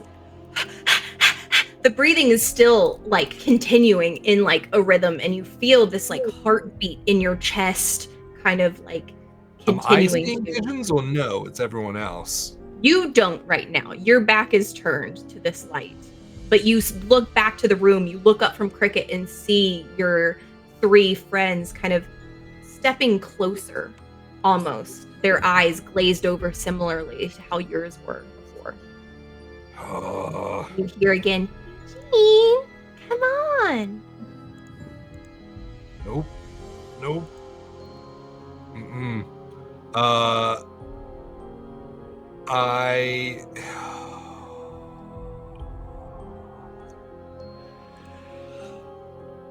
The breathing is still like continuing in like a rhythm, and you feel this like heartbeat in your chest, kind of like continuing. Am I seeing visions or no? It's everyone else. You don't right now. Your back is turned to this light, but you look back to the room. You look up from Cricket and see your three friends kind of stepping closer, almost. Their eyes glazed over similarly to how yours were before. You hear again, Eugene, come on. Nope. Mm-mm.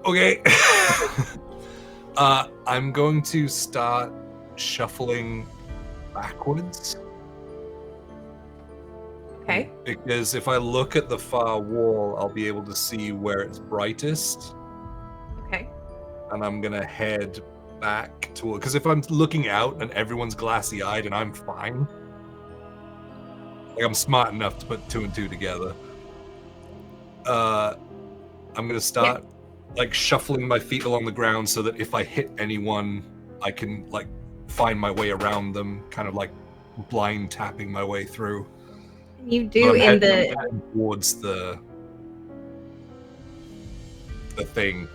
Okay. I'm going to start shuffling backwards. Okay. Because if I look at the far wall, I'll be able to see where it's brightest. Okay. And I'm gonna head back to it. Because if I'm looking out and everyone's glassy-eyed and I'm fine, like I'm smart enough to put two and two together. I'm gonna start like shuffling my feet along the ground so that if I hit anyone, I can like find my way around them, kind of like blind tapping my way through. You do in the heading towards the thing.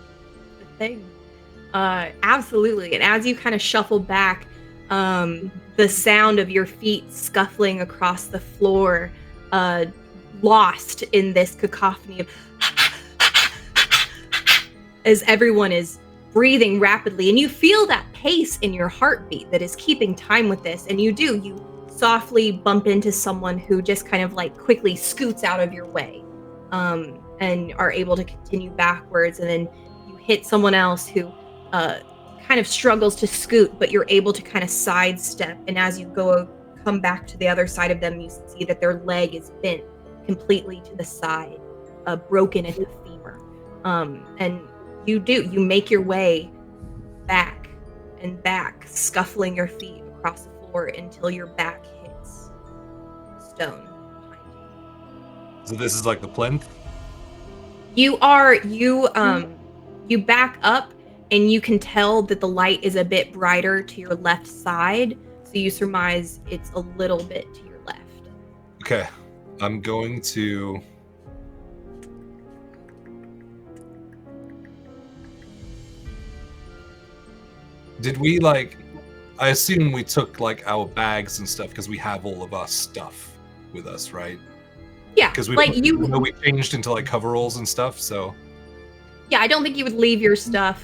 Absolutely. And as you kind of shuffle back, the sound of your feet scuffling across the floor, lost in this cacophony of as everyone is breathing rapidly, and you feel that pace in your heartbeat that is keeping time with this, and you softly bump into someone who just kind of like quickly scoots out of your way, and are able to continue backwards, and then you hit someone else who kind of struggles to scoot, but you're able to kind of sidestep, and as you come back to the other side of them, you see that their leg is bent completely to the side, broken at the femur, and you make your way back and back, scuffling your feet across the floor until your back hits stone behind you. So this is like the plinth? You back up, and you can tell that the light is a bit brighter to your left side, so you surmise it's a little bit to your left. Okay. I'm going to... Did we, like... I assume we took, like, our bags and stuff because we have all of our stuff with us, right? Yeah, Because we changed into, like, coveralls and stuff, so... Yeah, I don't think you would leave your stuff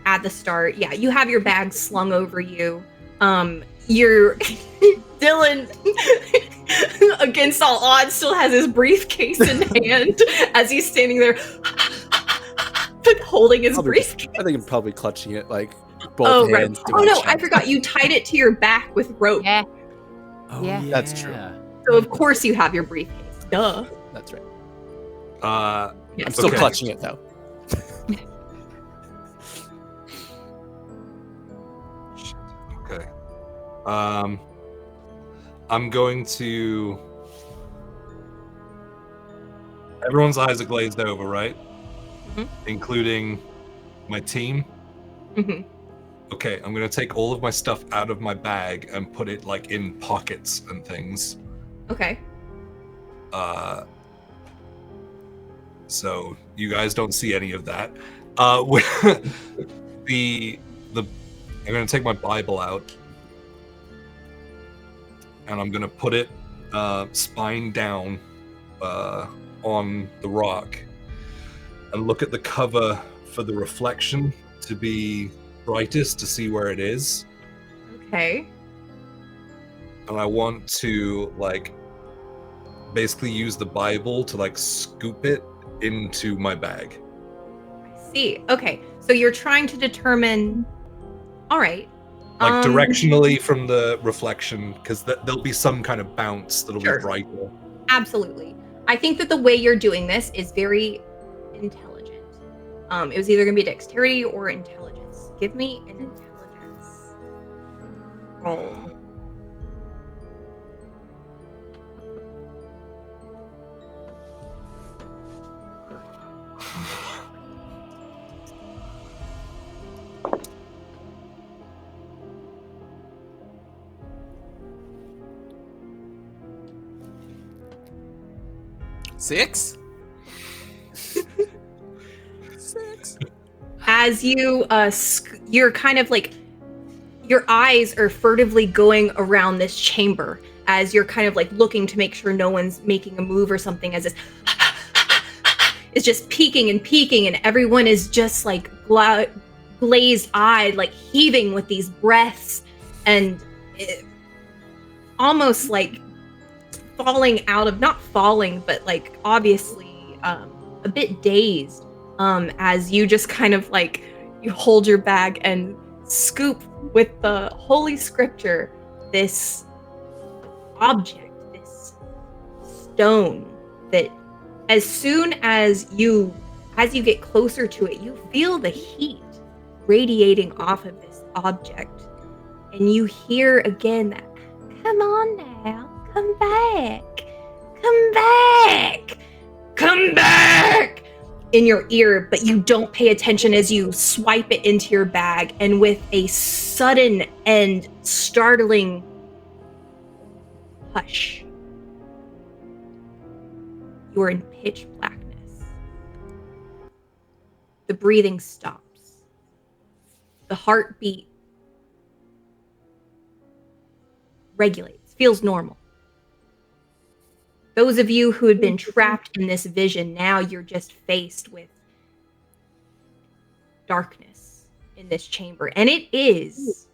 at the start. Yeah, you have your bags slung over you. You're... Dylan, against all odds, still has his briefcase in hand as he's standing there holding his briefcase. I think I'm probably clutching it, like, both hands. Right. Oh no, I forgot. You tied it to your back with rope. Yeah. Oh, Yeah. That's true. So of course you have your briefcase. Duh. That's right. Yeah. I'm still clutching it, though. I'm going to. Everyone's eyes are glazed over, right? Mhm. Including my team. Mhm. Okay, I'm gonna take all of my stuff out of my bag and put it like in pockets and things. Okay. So you guys don't see any of that. the I'm gonna take my Bible out and I'm gonna put it spine down on the rock and look at the cover for the reflection to be brightest to see where it is. Okay. And I want to like basically use the Bible to like scoop it into my bag. I see. Okay. So you're trying to determine. All right. Like directionally from the reflection, because there'll be some kind of bounce that'll Sure. be brighter. Absolutely. I think that the way you're doing this is very intelligent. It was either going to be dexterity or intelligence. Give me an intelligence roll. Six. As you you're kind of like, your eyes are furtively going around this chamber as you're kind of like looking to make sure no one's making a move or something, as this is just peeking and everyone is just like glazed eyed, like heaving with these breaths and almost like falling out of, not falling, but like obviously a bit dazed, as you just kind of like, you hold your bag and scoop with the holy scripture this object, this stone, that as soon as you get closer to it, you feel the heat radiating off of this object, and you hear again that, come on now, come back, come back, in your ear, but you don't pay attention as you swipe it into your bag, and with a sudden and startling hush, you are in pitch blackness. The breathing stops. The heartbeat regulates, feels normal. Those of you who had been trapped in this vision, now you're just faced with darkness in this chamber. And it is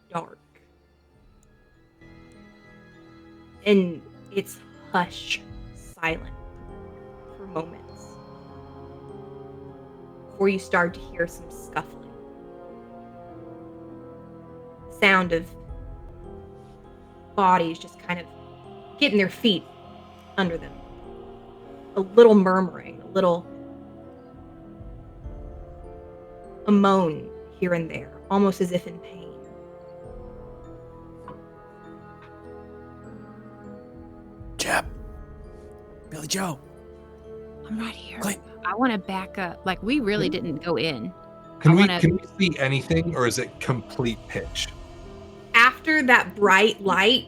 dark. And it's hush silent for moments before you start to hear some scuffling. Sound of bodies just kind of getting their feet under them. A little murmuring, a moan here and there, almost as if in pain. Jeb. Billy Joe. I'm right here. Clint. I want to back up. Like, we really didn't go in. Can we see anything, or is it complete pitch? After that bright light,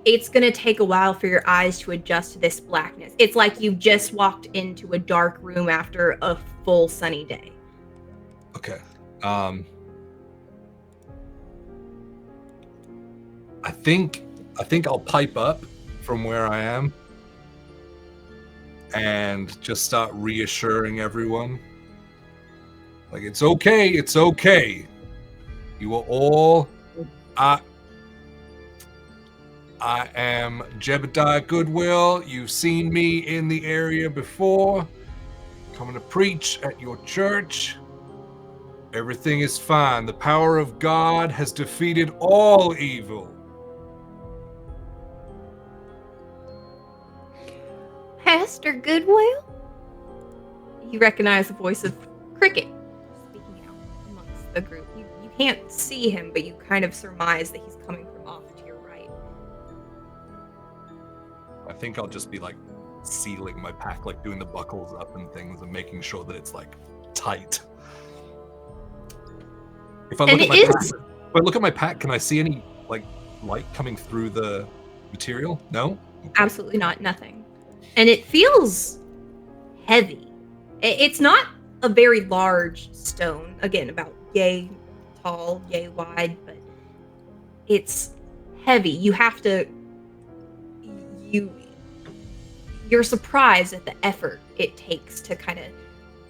it's going to take a while for your eyes to adjust to this blackness. It's like you've just walked into a dark room after a full sunny day. Okay. I think I'll pipe up from where I am and just start reassuring everyone. Like, it's okay. You are all... I am Jebediah Goodwill. You've seen me in the area before, coming to preach at your church. Everything is fine. The power of God has defeated all evil. Pastor Goodwill? You recognize the voice of Cricket speaking out amongst the group. You can't see him, but you kind of surmise that he's coming from off to your right. I think I'll just be like sealing my pack, like doing the buckles up and things and making sure that it's like tight. If I look at my pack, can I see any like light coming through the material? No? Okay. Absolutely not, nothing. And it feels heavy. It's not a very large stone, again, about yay tall, yay wide, but it's heavy. You have to you're surprised at the effort it takes to kind of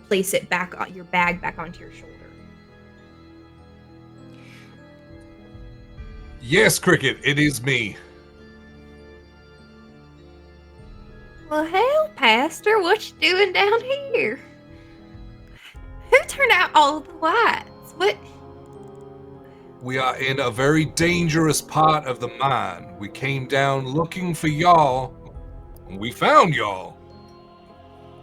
place it back on your bag back onto your shoulder. Yes, Cricket, it is me. Well, hell, Pastor, what you doing down here? Who turned out all of the lights? What? We are in a very dangerous part of the mine. We came down looking for y'all. We found y'all.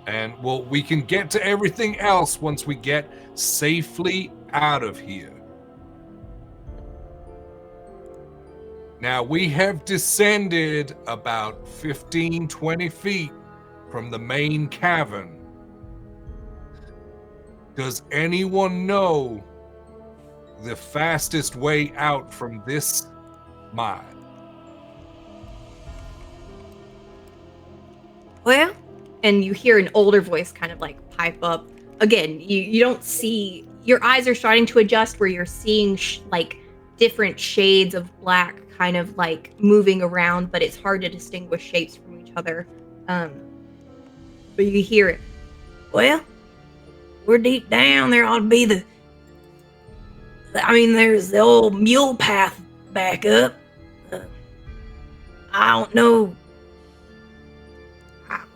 And, well, we can get to everything else once we get safely out of here. Now, we have descended about 15, 20 feet from the main cavern. Does anyone know the fastest way out from this mine? Well, and you hear an older voice kind of like pipe up. Again, you don't see, your eyes are starting to adjust where you're seeing like different shades of black kind of like moving around, but it's hard to distinguish shapes from each other. But you hear it. Well, we're deep down. There ought to be there's the old mule path back up. I don't know.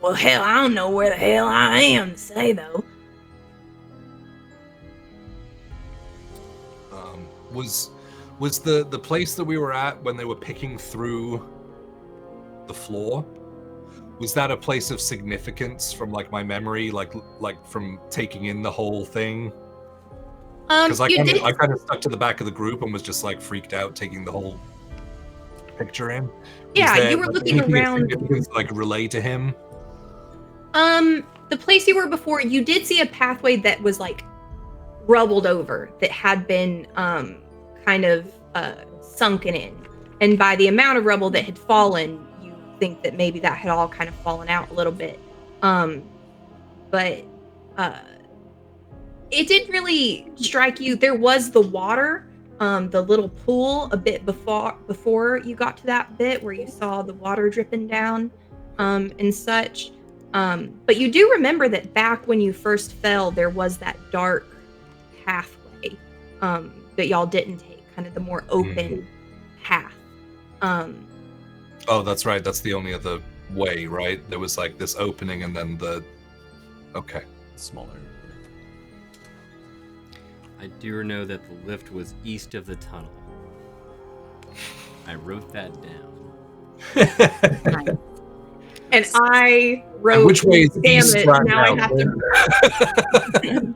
Well, hell, I don't know where the hell I am to say, though. Was the place that we were at when they were picking through the floor, was that a place of significance from like my memory, like from taking in the whole thing? Because I kind of stuck to the back of the group and was just like freaked out taking the whole picture in. Yeah, you were looking around. Like relay to him. The place you were before, you did see a pathway that was like rubbled over, that had been kind of sunken in, and by the amount of rubble that had fallen, you think that maybe that had all kind of fallen out a little bit. But it didn't really strike you. There was the water, the little pool a bit before you got to that bit where you saw the water dripping down, and such. But you do remember that back when you first fell, there was that dark pathway that y'all didn't take, kind of the more open path. Oh, that's right. That's the only other way, right? There was like this opening and then the... Okay. Smaller. I do know that the lift was east of the tunnel. I wrote that down. And I wrote, and which way is damn east it, right now now? I have to...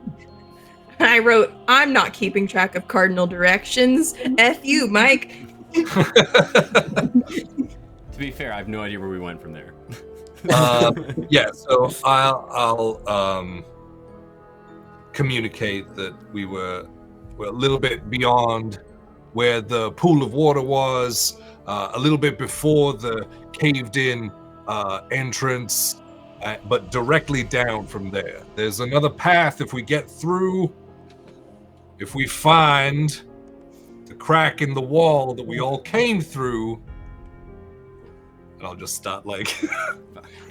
I wrote, I'm not keeping track of cardinal directions. F you, Mike. To be fair, I have no idea where we went from there. Yeah, so I'll communicate that we were a little bit beyond where the pool of water was, a little bit before the caved-in entrance, but directly down from there. There's another path if we get through. If we find the crack in the wall that we all came through, and I'll just start like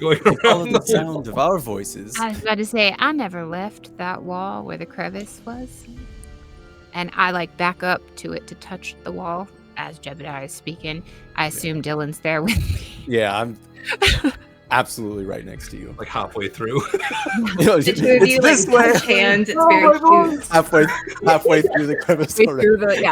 going around the sound of our voices. I was about to say, I never left that wall where the crevice was. And I like back up to it to touch the wall as Jebediah is speaking. I assume Dylan's there with me. Yeah, I'm absolutely right next to you. like halfway through. The two of you like touch hands. It's very cute. halfway through the crevice already.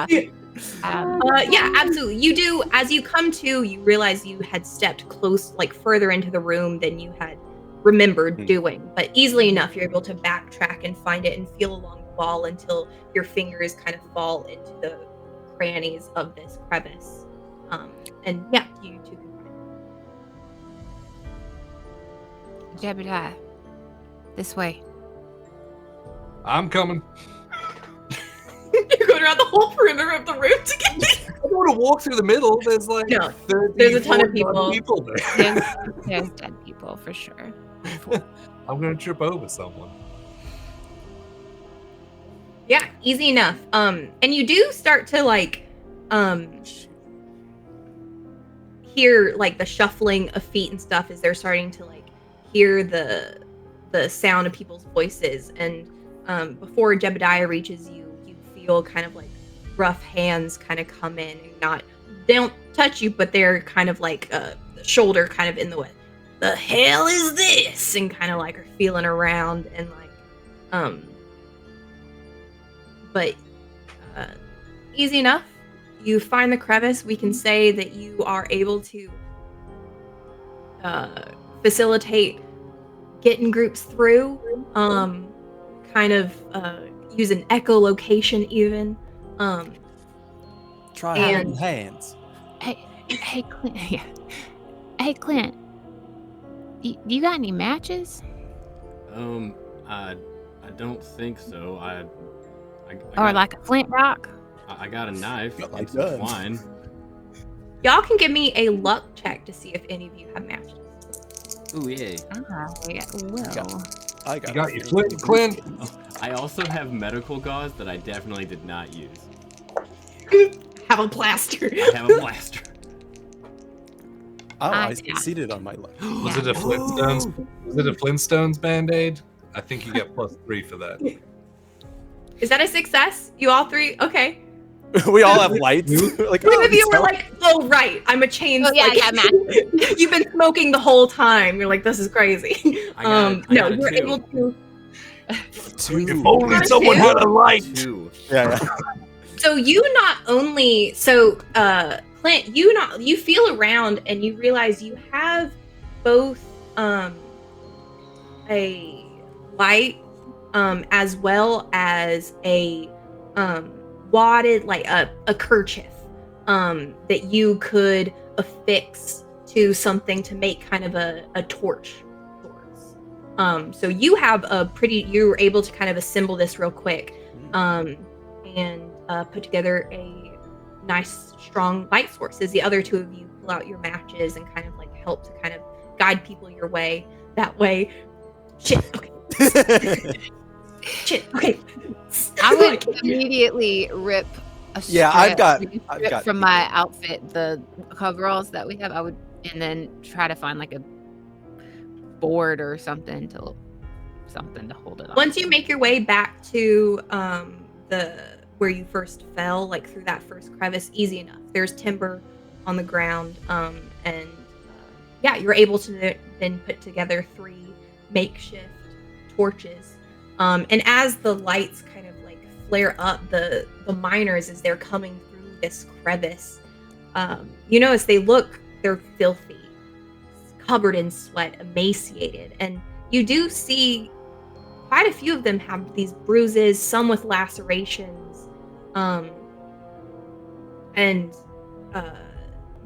Yeah, absolutely. You do, as you come to, you realize you had stepped close, like further into the room than you had remembered doing. But easily enough, you're able to backtrack and find it and feel along wall until your fingers kind of fall into the crannies of this crevice. And yeah, you two can find Jebediah, this way. I'm coming. You're going around the whole perimeter of the room to get it. I don't want to walk through the middle. There's like No, 30, there's a ton of 40 people. there. There's dead people for sure. I'm gonna trip over someone. Yeah, easy enough. And you do start to like hear like the shuffling of feet and stuff as they're starting to like hear the sound of people's voices. And before Jebediah reaches you, you feel kind of like rough hands kind of come in and they don't touch you, but they're kind of like the shoulder kind of in the way. The hell is this? And kind of like are feeling around and like but easy enough. You find the crevice. We can say that you are able to facilitate getting groups through. Kind of use an echolocation even. Try And- holding hands. Hey, Clint. Yeah. Hey, Clint. You got any matches? I don't think so. I Or got, like a flint rock? I got a knife Got my and some gun. twine. Y'all can give me a luck check to see if any of you have matches. Ooh, yeah. Well. I You got got your flint, Clint. I also have medical gauze that I definitely did not use. Have a blaster. I have a blaster. Oh, I Yeah. succeeded on my luck. Was it a Flintstones? Was it a Flintstones Band-Aid? I think you get +3 for that. Is that a success? You all three? Okay. We all have lights. Like, Some oh, of you this were like, oh, right. I'm a chain. Oh, yeah, I got matches. You've been smoking the whole time. You're like, this is crazy. I got No, a you're two. able to. Two. If only Got a someone two? had a light. 2. Yeah, So you not only Clint, you feel around and you realize you have both a light as well as a wadded like a kerchief that you could affix to something to make kind of a torch towards. So you have you were able to kind of assemble this real quick and put together a nice strong light source as the other two of you pull out your matches and kind of like help to kind of guide people your way that way. Shit, okay. Shit, okay. I would immediately rip a strip, Yeah, I've got from my outfit, the coveralls that we have. I would, and then try to find like a board or something to hold it on. Once you make your way back to the where you first fell, like through that first crevice, easy enough. There's timber on the ground, and yeah, you're able to then put together 3 makeshift torches. And as the lights kind of like flare up, the miners as they're coming through this crevice, you notice they're filthy, covered in sweat, emaciated, and you do see quite a few of them have these bruises, some with lacerations,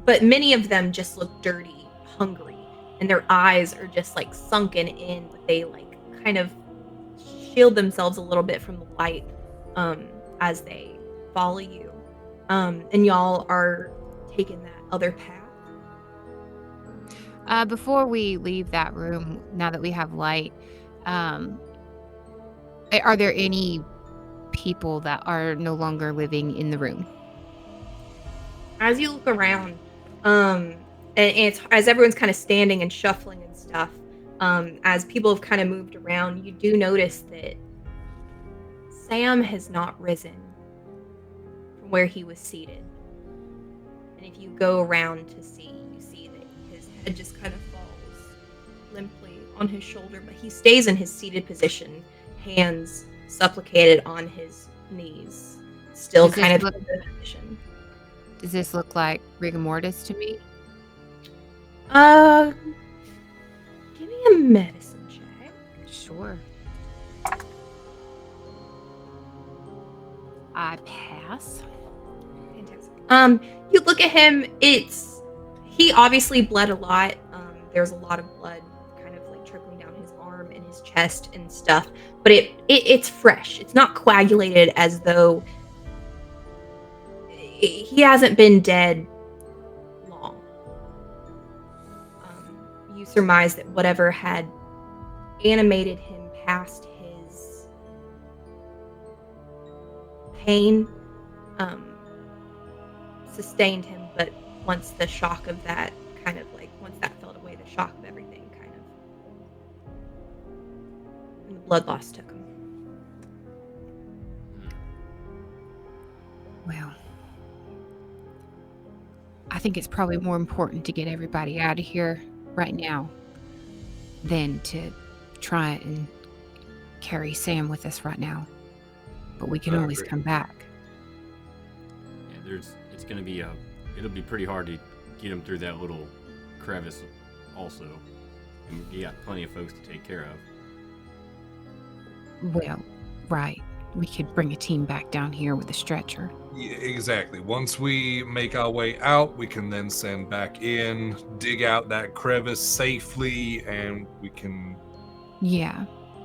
but many of them just look dirty, hungry, and their eyes are just like sunken in, but they like kind of shield themselves a little bit from the light as they follow you. And y'all are taking that other path. Before we leave that room, now that we have light, are there any people that are no longer living in the room? As you look around, and it's as everyone's kind of standing and shuffling and stuff, as people have kind of moved around, you do notice that Sam has not risen from where he was seated. And if you go around to see, you see that his head just kind of falls limply on his shoulder, but he stays in his seated position, hands supplicated on his knees, still Does this kind of look- in the position. Does this look like rigor mortis to me? Give me a medicine check. Sure. I pass. Fantastic. You look at him. He obviously bled a lot. There's a lot of blood kind of like trickling down his arm and his chest and stuff. But it's fresh. It's not coagulated as though he hasn't been dead long. You surmise that whatever had animated him past his pain sustained him, but once the shock of that once that felt away, the shock of everything and the blood loss took him. Well, I think it's probably more important to get everybody out of here right now than to try and carry Sam with us right now. But we can always come back. Yeah, it'll be pretty hard to get him through that little crevice also. And you got plenty of folks to take care of. Well, right. We could bring a team back down here with a stretcher. Yeah, exactly. Once we make our way out, we can then send back in, dig out that crevice safely, and we can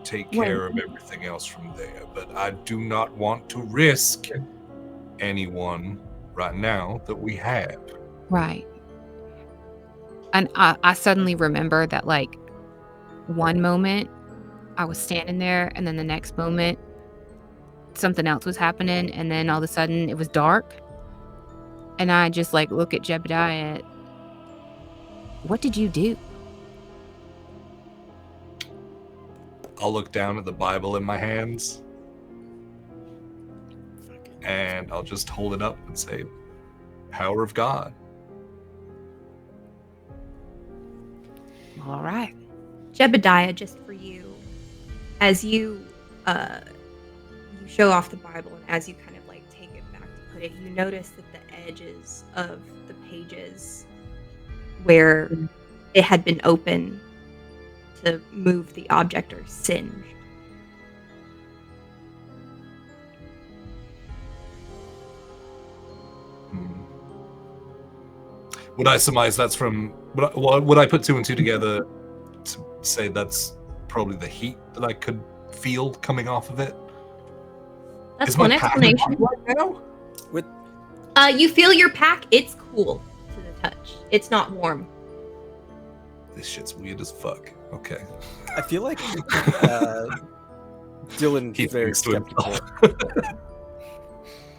take care of everything else from there. But I do not want to risk anyone right now that we have. Right. And I suddenly remember that, like, one moment I was standing there, and then the next moment something else was happening, and then all of a sudden it was dark. And I just, like, look at Jebediah. What did you do? I'll look down at the Bible in my hands, and I'll just hold it up and say, "Power of God." All right. Jebediah, just for you, as you show off the Bible, and as you kind of like take it back to put it, you notice that the edges of the pages where it had been open to move the object are singed. Would I surmise that's from... Would I put two and two together to say that's probably the heat that I could feel coming off of it? That's Is my one pack explanation. right now? You feel your pack, it's cool to the touch. It's not warm. This shit's weird as fuck. Okay. I feel like Dylan's Keep very things to himself. skeptical.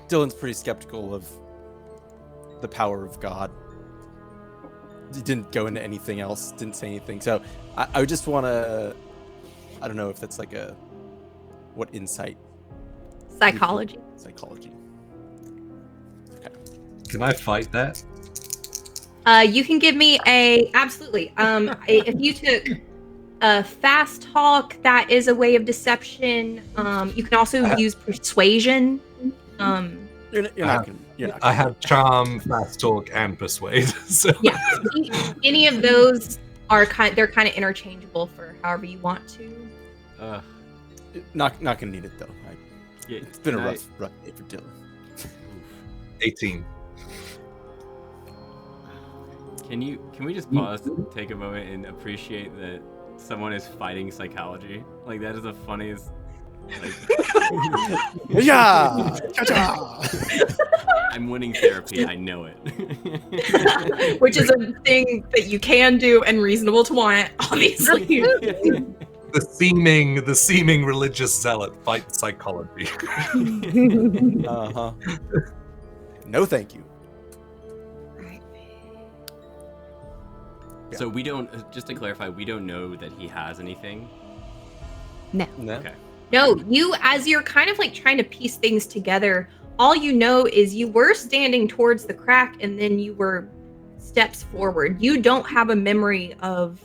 Dylan's pretty skeptical of the power of God. He didn't go into anything else, didn't say anything. So I would just want to, I don't know if that's like what insight? Psychology. Psychology. Okay. Can I fight that? You can give me absolutely. If you took fast talk, that is a way of deception. You can also use persuasion. You're not gonna. I have charm, fast talk, and persuade. So Yeah, any of those are they're kind of interchangeable for however you want to. Not gonna need it though. Yeah, It's been a rough day for Dylan. 18. Can we just pause to take a moment and appreciate that someone is fighting psychology? Like, that is the funniest. Yeah. I'm winning therapy. I know it. Which is a thing that you can do and reasonable to want, obviously. The seeming religious zealot fight psychology. Uh-huh. No, thank you. Right. So we don't. Just to clarify, we don't know that he has anything. No. Okay. No, as you're kind of like trying to piece things together, all you know is you were standing towards the crack and then you were steps forward. You don't have a memory of...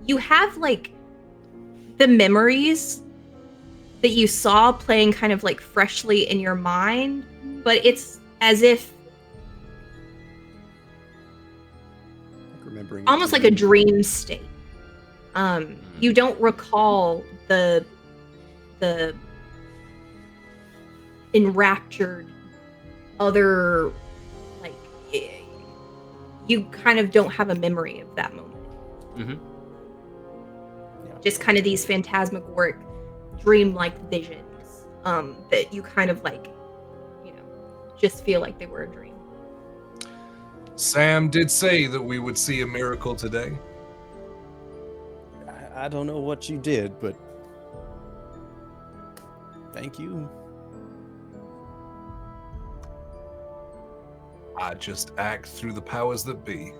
You have like the memories that you saw playing kind of like freshly in your mind, but it's as if Remembering almost like a dream state. You don't recall the enraptured other, like, you kind of don't have a memory of that moment. Mm-hmm. Just kind of these phantasmagoric, dream-like visions that you kind of like, just feel like they were a dream. Sam did say that we would see a miracle today. I don't know what you did, but thank you. I just act through the powers that be.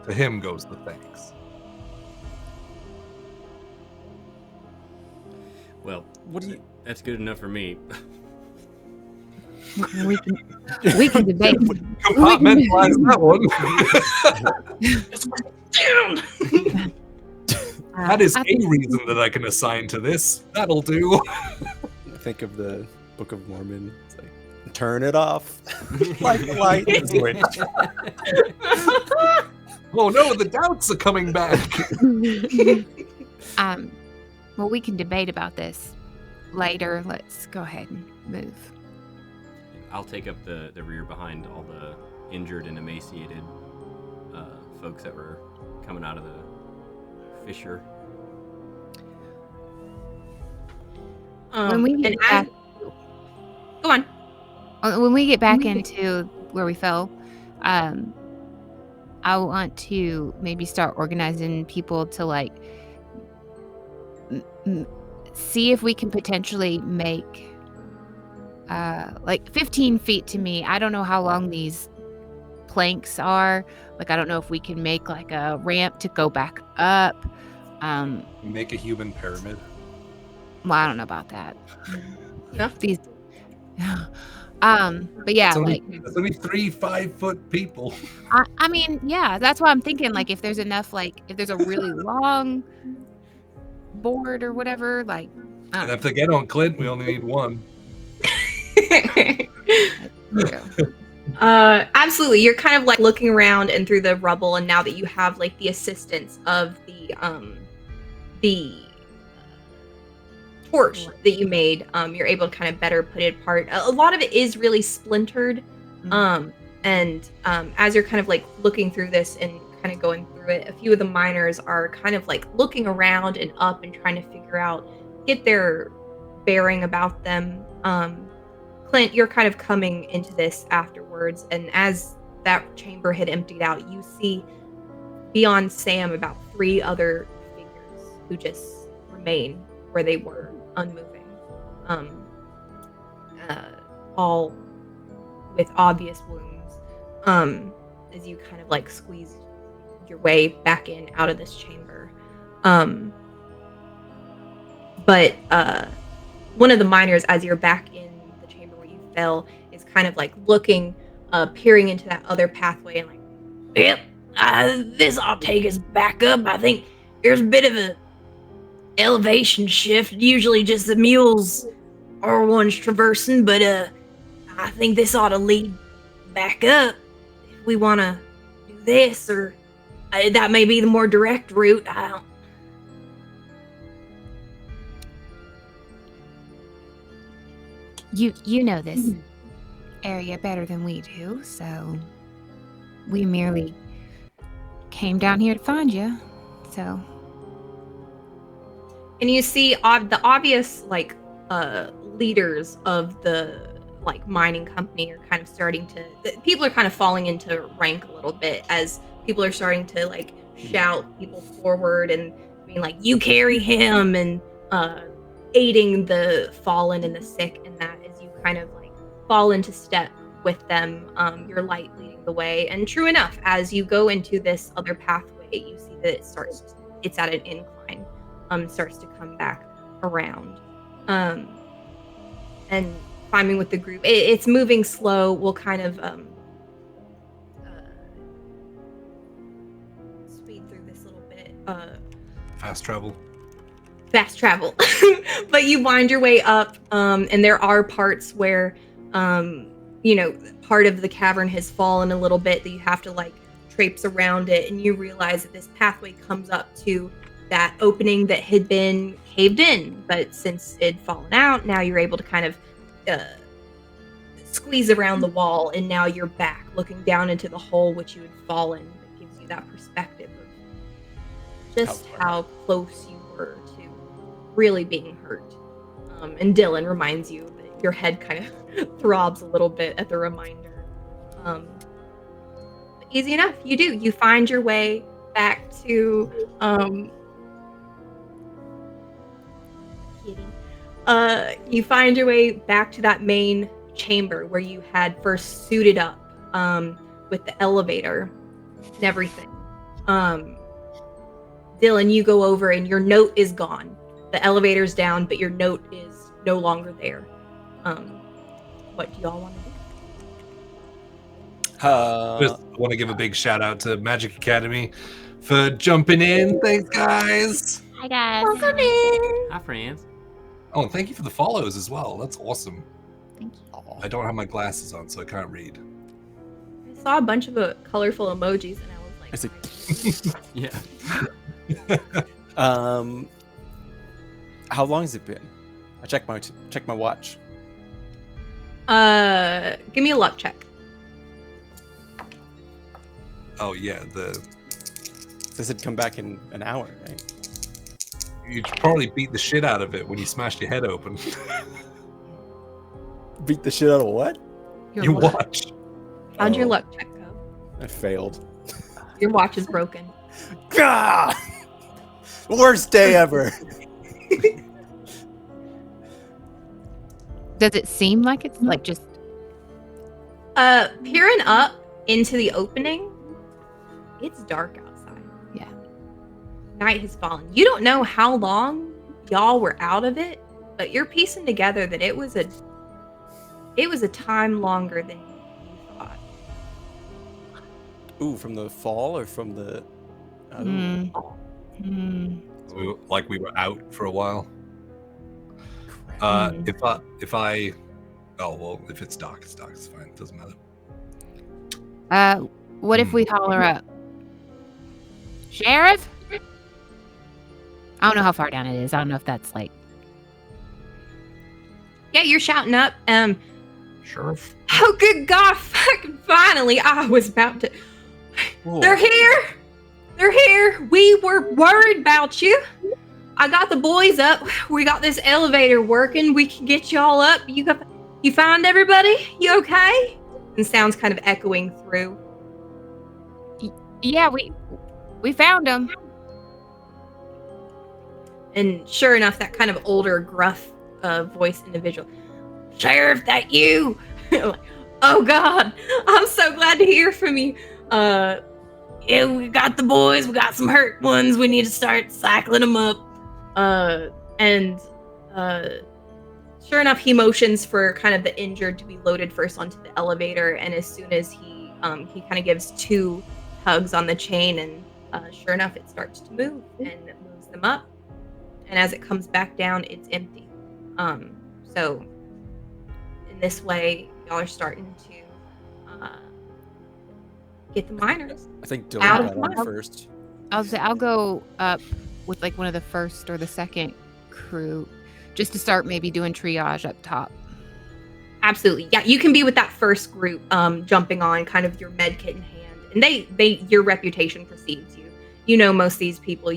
To him goes the thanks. Well, What do you? that's good enough for me. We can debate. Compartmentalize that one. That is a reason that I can assign to this. That'll do. Think of the Book of Mormon. It's like, turn it off. Like the light switch. Oh no, the doubts are coming back. Well, we can debate about this later. Let's go ahead and move. I'll take up the rear behind all the injured and emaciated folks that were coming out of the fissure. When we get back, go on. when we get back into where we fell, I want to maybe start organizing people to like see if we can potentially make like 15 feet to me. I don't know how long these planks are. Like, I don't know if we can make like a ramp to go back up. Make a human pyramid. Well, I don't know about that. No. These. But yeah, That's only 3 5-foot people. I mean, yeah, that's why I'm thinking, like, if there's enough, like, if there's a really long board or whatever, like. And if they get on Clint, we only need one. Absolutely. You're kind of like looking around and through the rubble, and now that you have like the assistance of the torch that you made, you're able to kind of better put it apart. A lot of it is really splintered, and as you're kind of like looking through this and kind of going through it, a few of the miners are kind of like looking around and up and trying to figure out, get their bearing about them. Clint, you're kind of coming into this afterwards, and as that chamber had emptied out, you see beyond Sam about 3 other figures who just remain where they were, unmoving, all with obvious wounds, as you kind of like squeeze your way back in out of this chamber. But one of the miners, as you're back in the chamber where you fell, is kind of like looking, peering into that other pathway and like, yep, this ought to take us back up. I think there's a bit of a elevation shift. Usually just the mules are ones traversing, but I think this ought to lead back up if we want to do this, or that may be the more direct route. I don't. You know this area better than we do, so we merely came down here to find you. So. And you see the obvious like leaders of the like mining company are kind of starting to. People are kind of falling into rank a little bit as people are starting to like shout people forward and being like, "You carry him," and aiding the fallen and the sick, and that as you kind of like fall into step with them, your light leading the way. And true enough, as you go into this other pathway, you see that it's at an incline, starts to come back around, and climbing with the group. It's moving slow. We'll kind of speed through this little bit. Fast travel. But you wind your way up, and there are parts where part of the cavern has fallen a little bit that you have to like traipse around it, and you realize that this pathway comes up to that opening that had been caved in, but since it'd fallen out, now you're able to kind of squeeze around the wall, and now you're back looking down into the hole which you had fallen. It gives you that perspective of just how close you were to really being hurt. And Dylan reminds you that your head kind of throbs a little bit at the reminder. But easy enough, you find your way back to you find your way back to that main chamber where you had first suited up with the elevator and everything. Dylan, you go over and your note is gone. The elevator's down, but your note is no longer there. What do y'all want to do? Just want to give a big shout out to Magic Academy for jumping in. Thanks, guys. Hi, guys. Welcome in. Hi, friends. Oh, and thank you for the follows as well. That's awesome. Thank you. I don't have my glasses on, so I can't read. I saw a bunch of colorful emojis, and I was like, Yeah. How long has it been? I check my watch. give me a luck check. Oh yeah, This had come back in an hour, right? you probably beat the shit out of it when you smashed your head open. Beat the shit out of what? Your watch. How'd your Oh, luck check go? I failed. Your watch is broken. God! Worst day ever. Does it seem like it's like just Peering up into the opening, it's dark outside. Yeah. Night has fallen. You don't know how long y'all were out of it, but you're piecing together that it was a time longer than you thought. Ooh, from the fall or from the? We were out for a while. Crap. If I oh well, if it's dark, it's dark. It's fine. It doesn't matter. what if we holler up? Sheriff? I don't know how far down it is. I don't know if that's like Yeah, you're shouting up. Sheriff. Oh, good God! Fucking finally! I was about to. Whoa. They're here. They're here. We were worried about you. I got the boys up. We got this elevator working. We can get y'all up. You found everybody? You okay? And sounds kind of echoing through. yeah, we found him. And sure enough, that kind of older, gruff voice individual. Sheriff, that you? Like, oh God, I'm so glad to hear from you. Yeah, we got the boys. We got some hurt ones. We need to start cycling them up. Sure enough, he motions for kind of the injured to be loaded first onto the elevator. And as soon as he kind of gives 2 tugs on the chain, and sure enough, it starts to move and it moves them up. And as it comes back down, it's empty. So in this way, y'all are starting to get the miners. I think Out Dylan of got on my- first. I'll go up with like one of the first or the second crew just to start maybe doing triage up top. Absolutely. Yeah, you can be with that first group, jumping on kind of your med kit in hand. And they your reputation precedes you. You know most of these people,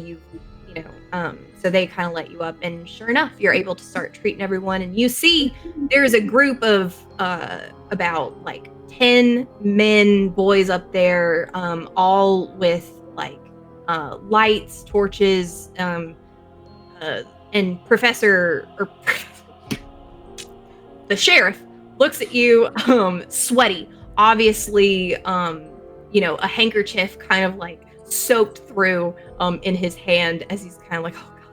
so they kind of let you up. And sure enough, you're able to start treating everyone. And you see there's a group of about like 10 men, boys up there, all with like lights, torches, and the sheriff looks at you, sweaty, obviously, a handkerchief kind of like soaked through in his hand as he's kind of like, oh God,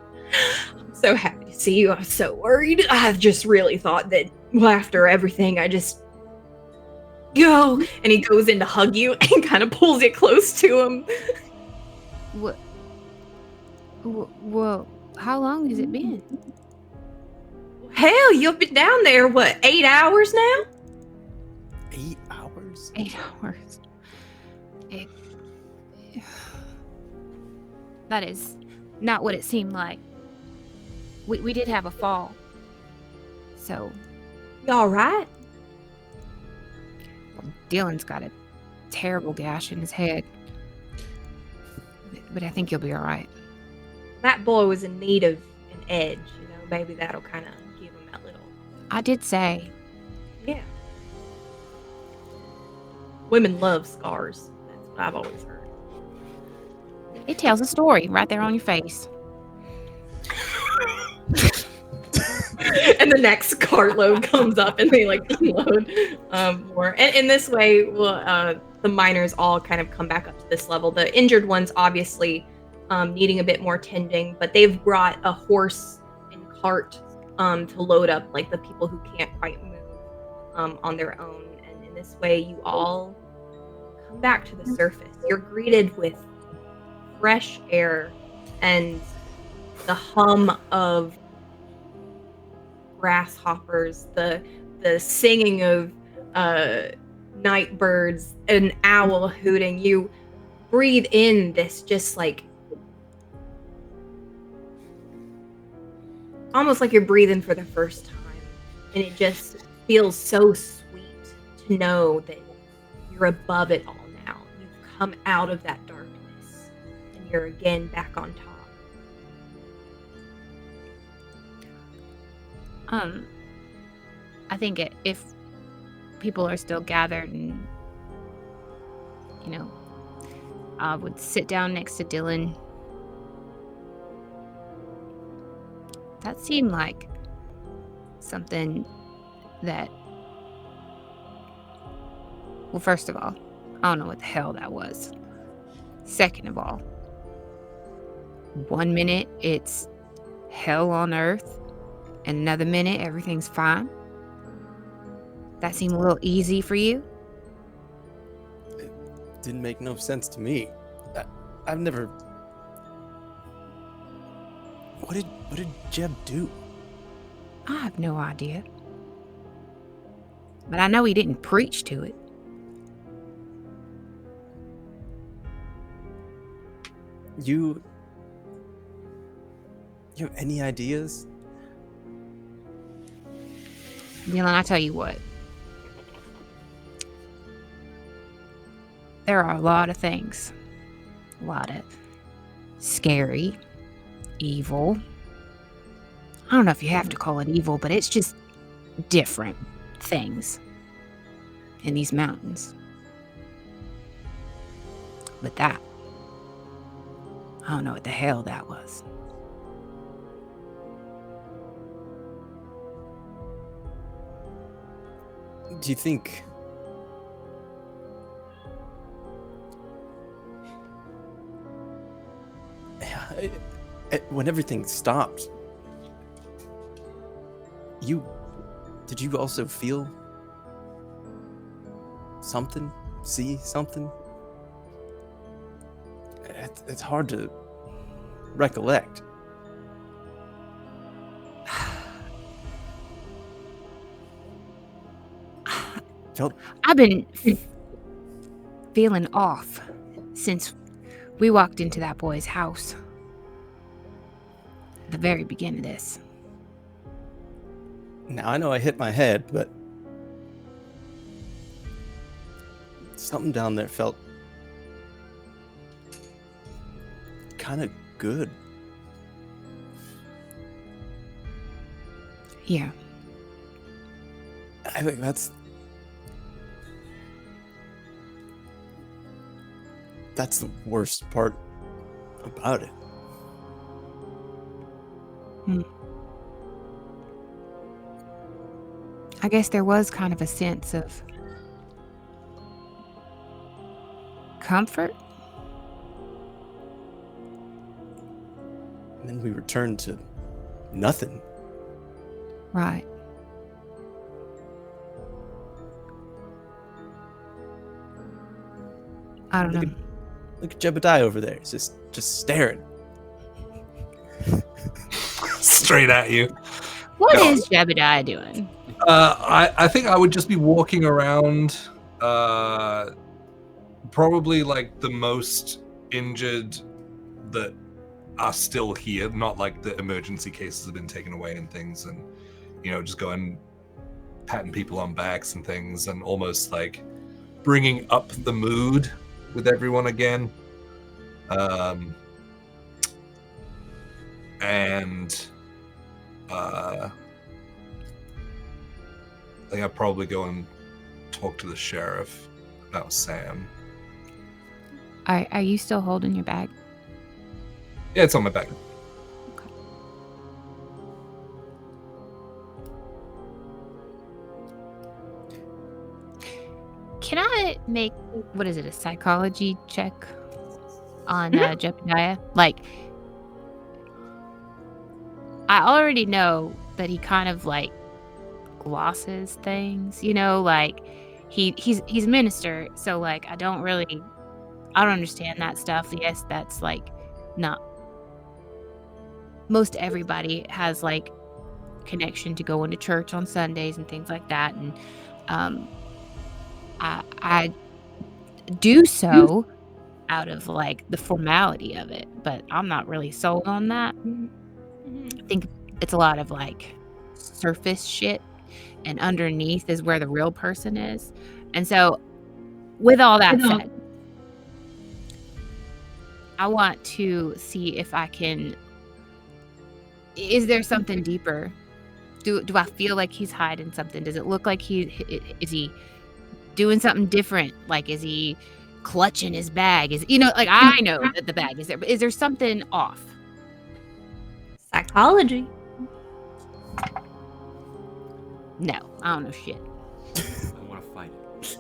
I'm so happy to see you. I'm so worried. I've just really thought that after everything, I just go. And he goes in to hug you and kind of pulls it close to him. Whoa, how long has it been? Hell, you've been down there, what, 8 hours now? 8 hours? 8 hours. That is not what it seemed like. We did have a fall. So, You all right? Dylan's got a terrible gash in his head. But I think you'll be all right. That boy was in need of an edge, you know. Maybe that'll kind of give him that little. I did say, Yeah. Women love scars. That's what I've always heard. it tells a story right there on your face. And the next cartload comes up and they like unload more. And in this way, the miners all kind of come back up to this level. The injured ones obviously needing a bit more tending, but they've brought a horse and cart to load up like the people who can't quite move on their own. And in this way, you all come back to the surface. You're greeted with fresh air and the hum of grasshoppers, the singing of night birds, an owl hooting. You breathe in this just like almost like you're breathing for the first time, and it just feels so sweet to know that you're above it all now. You've come out of that darkness and you're again back on top. I think if people are still gathered and, I would sit down next to Dylan. That seemed like something that, well, first of all, I don't know what the hell that was. Second of all, 1 minute it's hell on earth, and another minute everything's fine. That seemed a little easy for you? It didn't make no sense to me. I've never... What did Jeb do? I have no idea. But I know he didn't preach to it. You have any ideas? Dylan, I tell you what. There are a lot of things. A lot of scary, evil. I don't know if you have to call it evil, but it's just different things in these mountains. But that, I don't know what the hell that was. Do you think... when everything stopped, did you also feel something? See something? It's hard to recollect. I've been feeling off since we walked into that boy's house. At the very beginning of this. Now, I know I hit my head, but something down there felt kind of good. Yeah. I think that's the worst part about it. I guess there was kind of a sense of comfort. And then we returned to nothing. Right. I don't know. Look at Jebediah over there. He's just staring. Straight at you. What No. is Jebediah doing? I think I would just be walking around, probably like the most injured that are still here, not like the emergency cases have been taken away and things, and just going patting people on backs and things, and almost like bringing up the mood with everyone again. And I think I'll probably go and talk to the sheriff about Sam. Are you still holding your bag? Yeah, it's on my back. Okay. Can I make, what is it, a psychology check on Jebediah? Like, I already know that he kind of like glosses things, like he's a minister, so like I don't understand that stuff. Yes, that's like not most everybody has like connection to going to church on Sundays and things like that, and I do so out of like the formality of it, but I'm not really sold on that. I think it's a lot of like surface shit, and underneath is where the real person is. And so with all that said, I want to see if I can, is there something deeper? Do I feel like he's hiding something? Does it look like is he doing something different? Like, is he clutching his bag? Like I know that the bag is there, but is there something off? Psychology. No, I don't know shit. I want to fight it.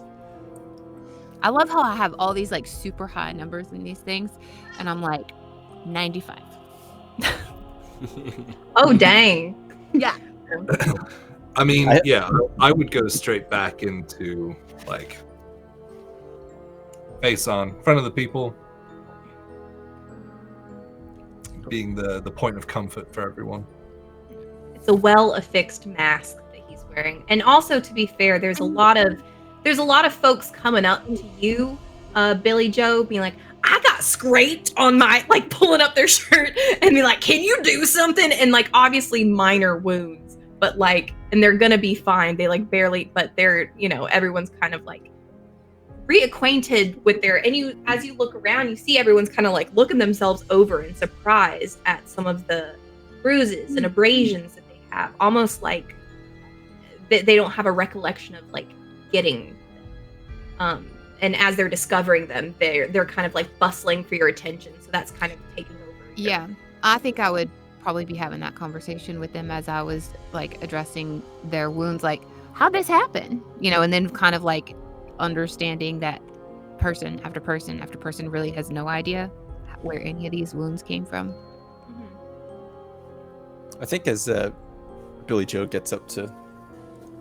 I love how I have all these like super high numbers in these things, and I'm like 95. Oh, dang. Yeah. I mean, I would go straight back into like face on, front of the people, being the point of comfort for everyone. It's a well-affixed mask that he's wearing. And also, to be fair, there's a lot of folks coming up to you, Billy Joe, being like, I got scraped on my, like, pulling up their shirt and be like, can you do something? And like, obviously minor wounds, but like, and they're gonna be fine. They like barely, but they're, everyone's kind of like reacquainted with and as you look around, you see everyone's kind of like looking themselves over and surprised at some of the bruises and abrasions that they have, almost like they don't have a recollection of like getting and as they're discovering them, they're kind of like bustling for your attention, so that's kind of taking over. Yeah, I think I would probably be having that conversation with them as I was like addressing their wounds, like, how'd this happen, and then kind of like understanding that person after person after person really has no idea where any of these wounds came from. I think as Billy Joe gets up to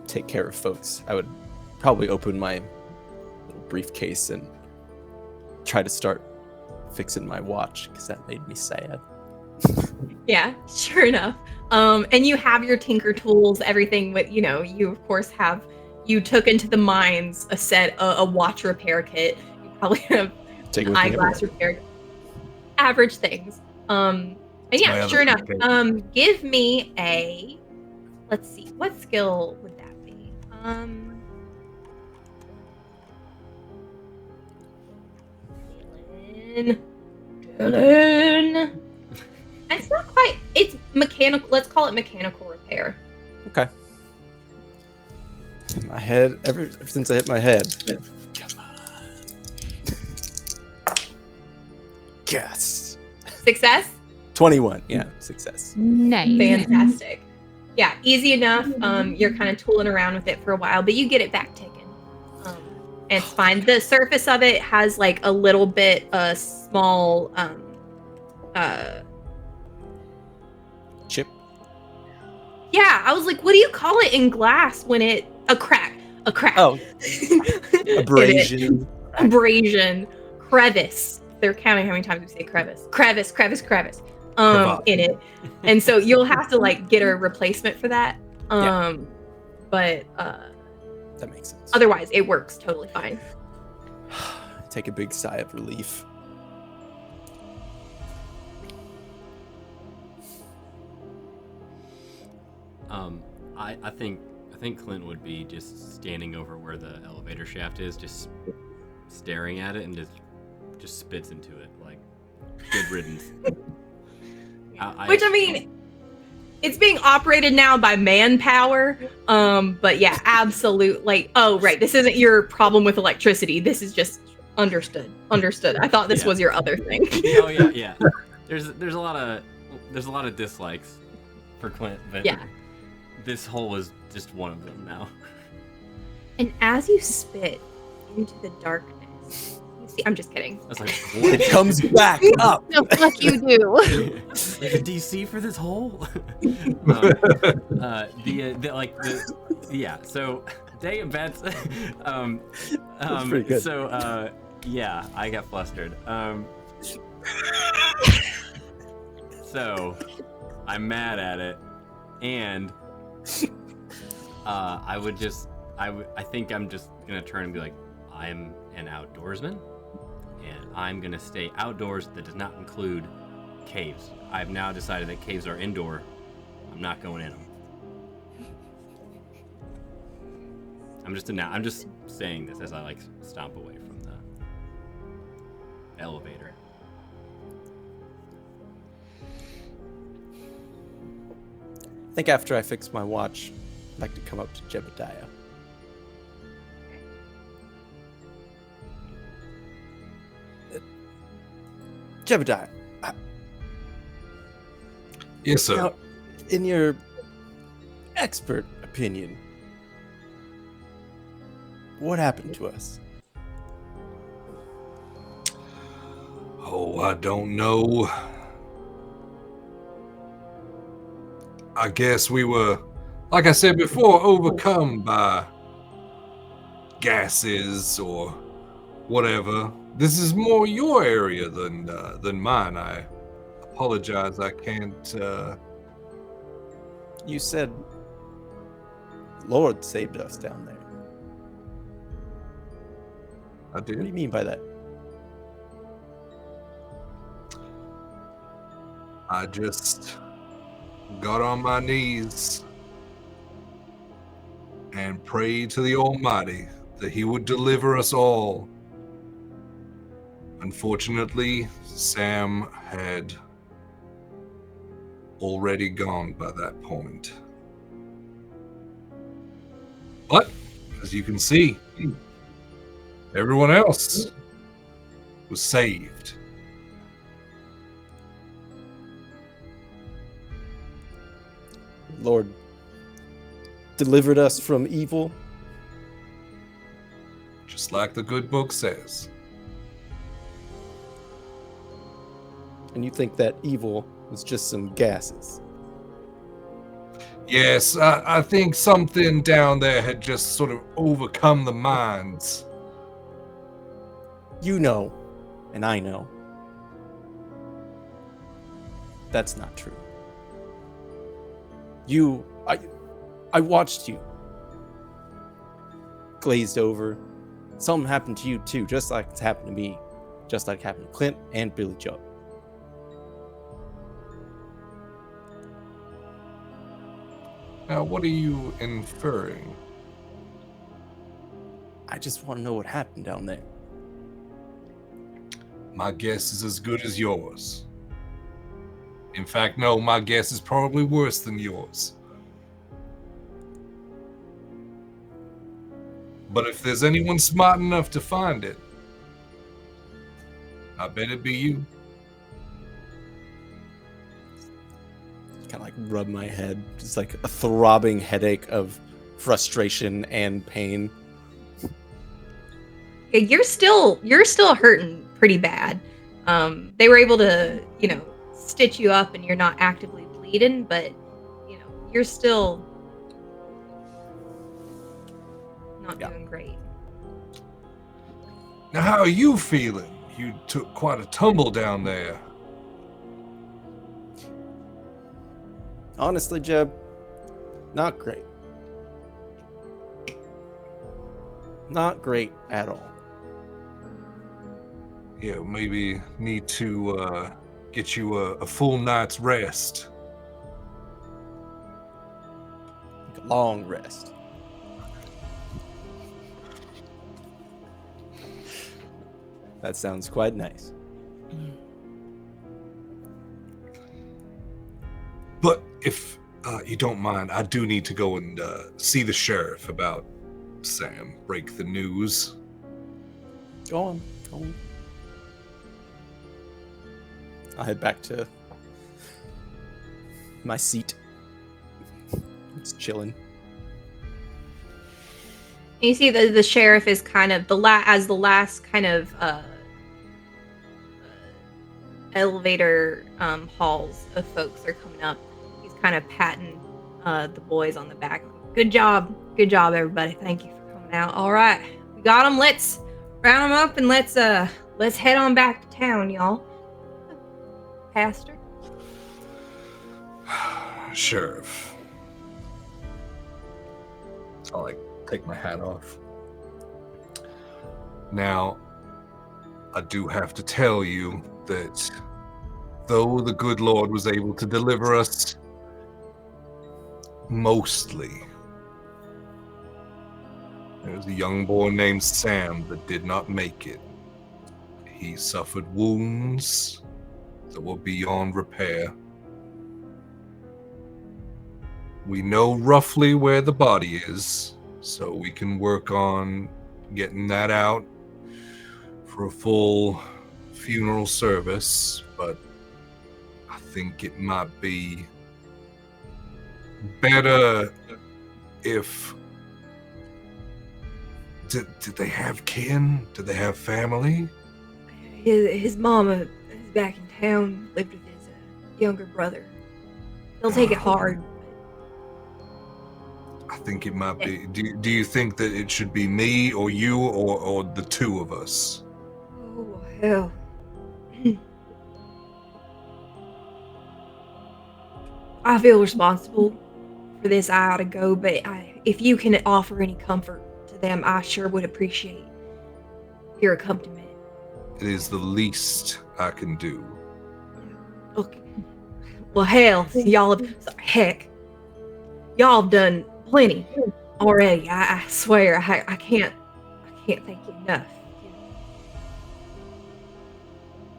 take care of folks, I would probably open my little briefcase and try to start fixing my watch, because that made me sad. Yeah, sure enough. And you have your tinker tools, everything with, you of course you took into the mines a watch repair kit. You probably have an eyeglass repair, average things. And yeah, sure enough. Give me a, let's see, what skill would that be? Dylan. It's not quite, it's mechanical, let's call it mechanical repair. Okay. My head, ever since I hit my head. Come on. Yes. Success? 21. Yeah, success. Nice. Fantastic. Yeah, easy enough. You're kind of tooling around with it for a while, but you get it back taken. And it's fine. The surface of it has like a little bit small chip. Yeah, I was like, what do you call it in glass when a crack. Oh. Abrasion. Crevice. They're counting how many times we say crevice. Crevice. In it. And so you'll have to like get a replacement for that. But that makes sense. Otherwise it works totally fine. Take a big sigh of relief. I think Clint would be just standing over where the elevator shaft is, just staring at it, and just spits into it like good riddance. Which I mean, it's being operated now by manpower. But yeah, absolute. Like, oh right, this isn't your problem with electricity. This is just understood. I thought this was your other thing. Oh yeah. There's a lot of dislikes for Clint, but yeah, this hole is just one of them now. And as you spit into the darkness, you see. I'm just kidding. I was like, It comes back up. The fuck you do? There's a DC for this hole. So day of bets. That's pretty good. So yeah, I got flustered. So I'm mad at it, and I think I'm just gonna turn and be like, I'm an outdoorsman, and I'm gonna stay outdoors. That does not include caves. I've now decided that caves are indoor. I'm not going in them. I'm just saying this as I like stomp away from the elevator. I think after I fix my watch, I'd like to come up to Jebediah. Jebediah. Yes, sir. Now, in your expert opinion, what happened to us? Oh, I don't know. I guess we were, like I said before, overcome by gases or whatever. This is more your area than mine. I apologize. I can't. You said Lord saved us down there. I What do you did. mean by that? I just got on my knees and prayed to the Almighty that He would deliver us all. Unfortunately, Sam had already gone by that point. But, as you can see, everyone else was saved. Lord delivered us from evil. Just like the good book says. And you think that evil was just some gases? Yes, I think something down there had just sort of overcome the minds. You know, and I know. That's not true. I watched you. Glazed over. Something happened to you too, just like it's happened to me. Just like it happened to Clint and Billy Joe. Now, what are you inferring? I just want to know what happened down there. My guess is as good as yours. In fact, no, my guess is probably worse than yours. But if there's anyone smart enough to find it, I bet it'd be you. Kind of like rub my head, just like a throbbing headache of frustration and pain. Okay, you're still hurting pretty bad. They were able to, stitch you up and you're not actively bleeding, but you're still not doing great. Now, how are you feeling? You took quite a tumble down there. Honestly, Jeb, not great. Not great at all. Yeah, maybe need to get you a full night's rest. long rest. That sounds quite nice. But if you don't mind, I do need to go and see the sheriff about Sam. Break the news. Go on. I'll head back to my seat. It's chilling. You see the sheriff is kind of the last kind of elevator halls of folks are coming up. He's kind of patting the boys on the back. Good job, everybody. Thank you for coming out. All right, we got them. Let's round them up and let's head on back to town, y'all. Pastor. Sheriff. I'll take my hat off. Now, I do have to tell you that though the good Lord was able to deliver us mostly, there was a young boy named Sam that did not make it. He suffered wounds that were beyond repair. We know roughly where the body is, so we can work on getting that out for a full funeral service, but I think it might be better if... Did they have kin? Did they have family? His mama is back in town, lived with his younger brother. He'll take it hard. I think it might be... Do you think that it should be me or you or the two of us? Oh, hell. I feel responsible for this. I ought to go, but if you can offer any comfort to them, I sure would appreciate your accompaniment. It is the least I can do. Okay. Well, hell, y'all have done plenty already. I swear, I can't thank you enough.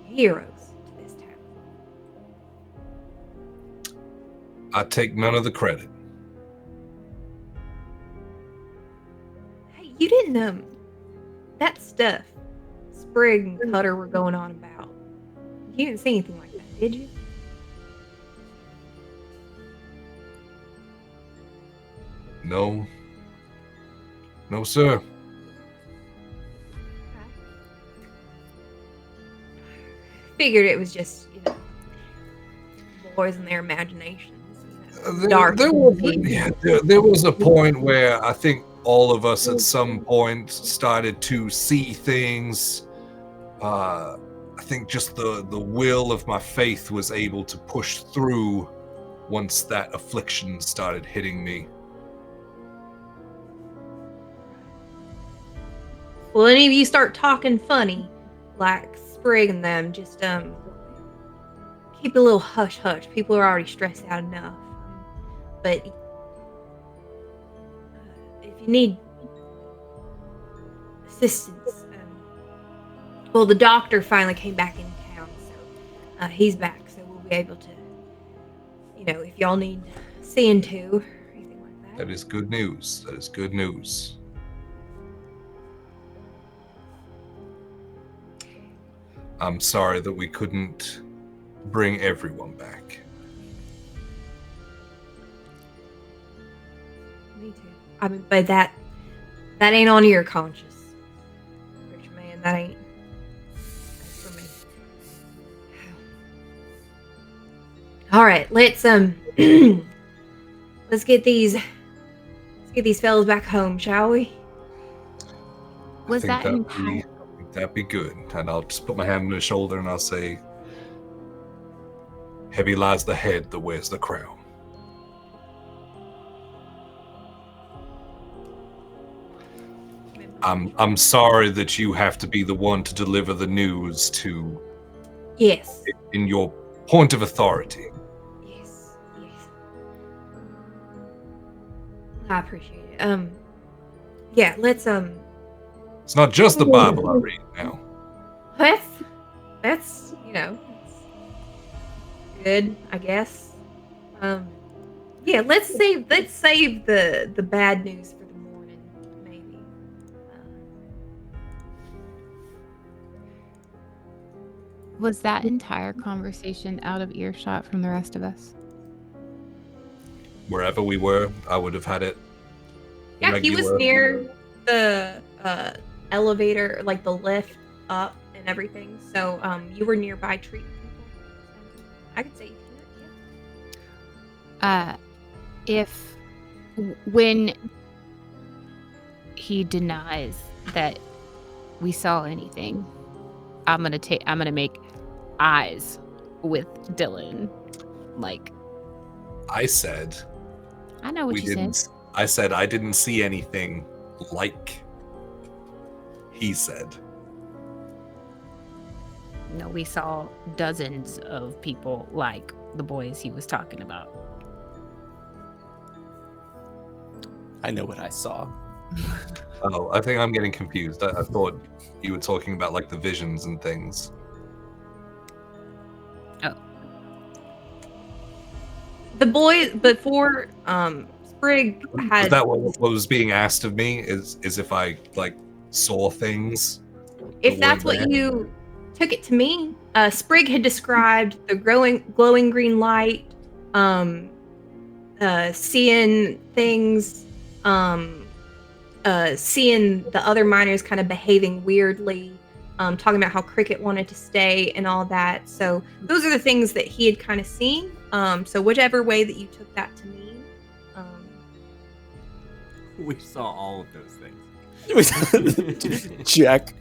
You're heroes to this town. I take none of the credit. Hey, you didn't that stuff Sprig and Cutter were going on about. You didn't see anything like that, did you? No. No, sir. Figured it was just, boys and their imaginations. Dark. There was a point where I think all of us at some point started to see things. I think just the will of my faith was able to push through once that affliction started hitting me. Well, any of you start talking funny, like Sprig and them, just keep a little hush hush. People are already stressed out enough. But if you need assistance, well, the doctor finally came back in town, so he's back, so we'll be able to, if y'all need seeing to or anything like that. That is good news. That is good news. I'm sorry that we couldn't bring everyone back. Me too. I mean, but that ain't on your conscience, rich man. That ain't. That's for me. All right, let's let's get these fellas back home, shall we? Was that entire? That'd be good. And I'll just put my hand on his shoulder and I'll say, heavy lies the head that wears the crown. I'm sorry that you have to be the one to deliver the news to. Yes. In your point of authority. Yes. I appreciate it. Yeah, let's It's not just the Bible I read now. that's that's good, I guess. Yeah, let's save the bad news for the morning, maybe. Was that entire conversation out of earshot from the rest of us? Wherever we were, I would have had it. Yeah, he was regular. near the elevator, like the lift up and everything. So you were nearby treating people. I could say you can. If when he denies that we saw anything, I'm gonna make eyes with Dylan. Like, I said I know what we you didn't. said. I said I didn't see anything like he said. No, we saw dozens of people like the boys he was talking about. I know what I saw. Oh, I think I'm getting confused. I thought you were talking about like the visions and things. The boy before Sprig Was had. that what was being asked of me? Is if I like saw things? If that's weren't what there? you took it to mean, Sprig had described the glowing green light, seeing things, seeing the other miners kind of behaving weirdly, talking about how Cricket wanted to stay and all that. So those are the things that he had kind of seen. So whichever way that you took that to mean. We saw all of those things. Check.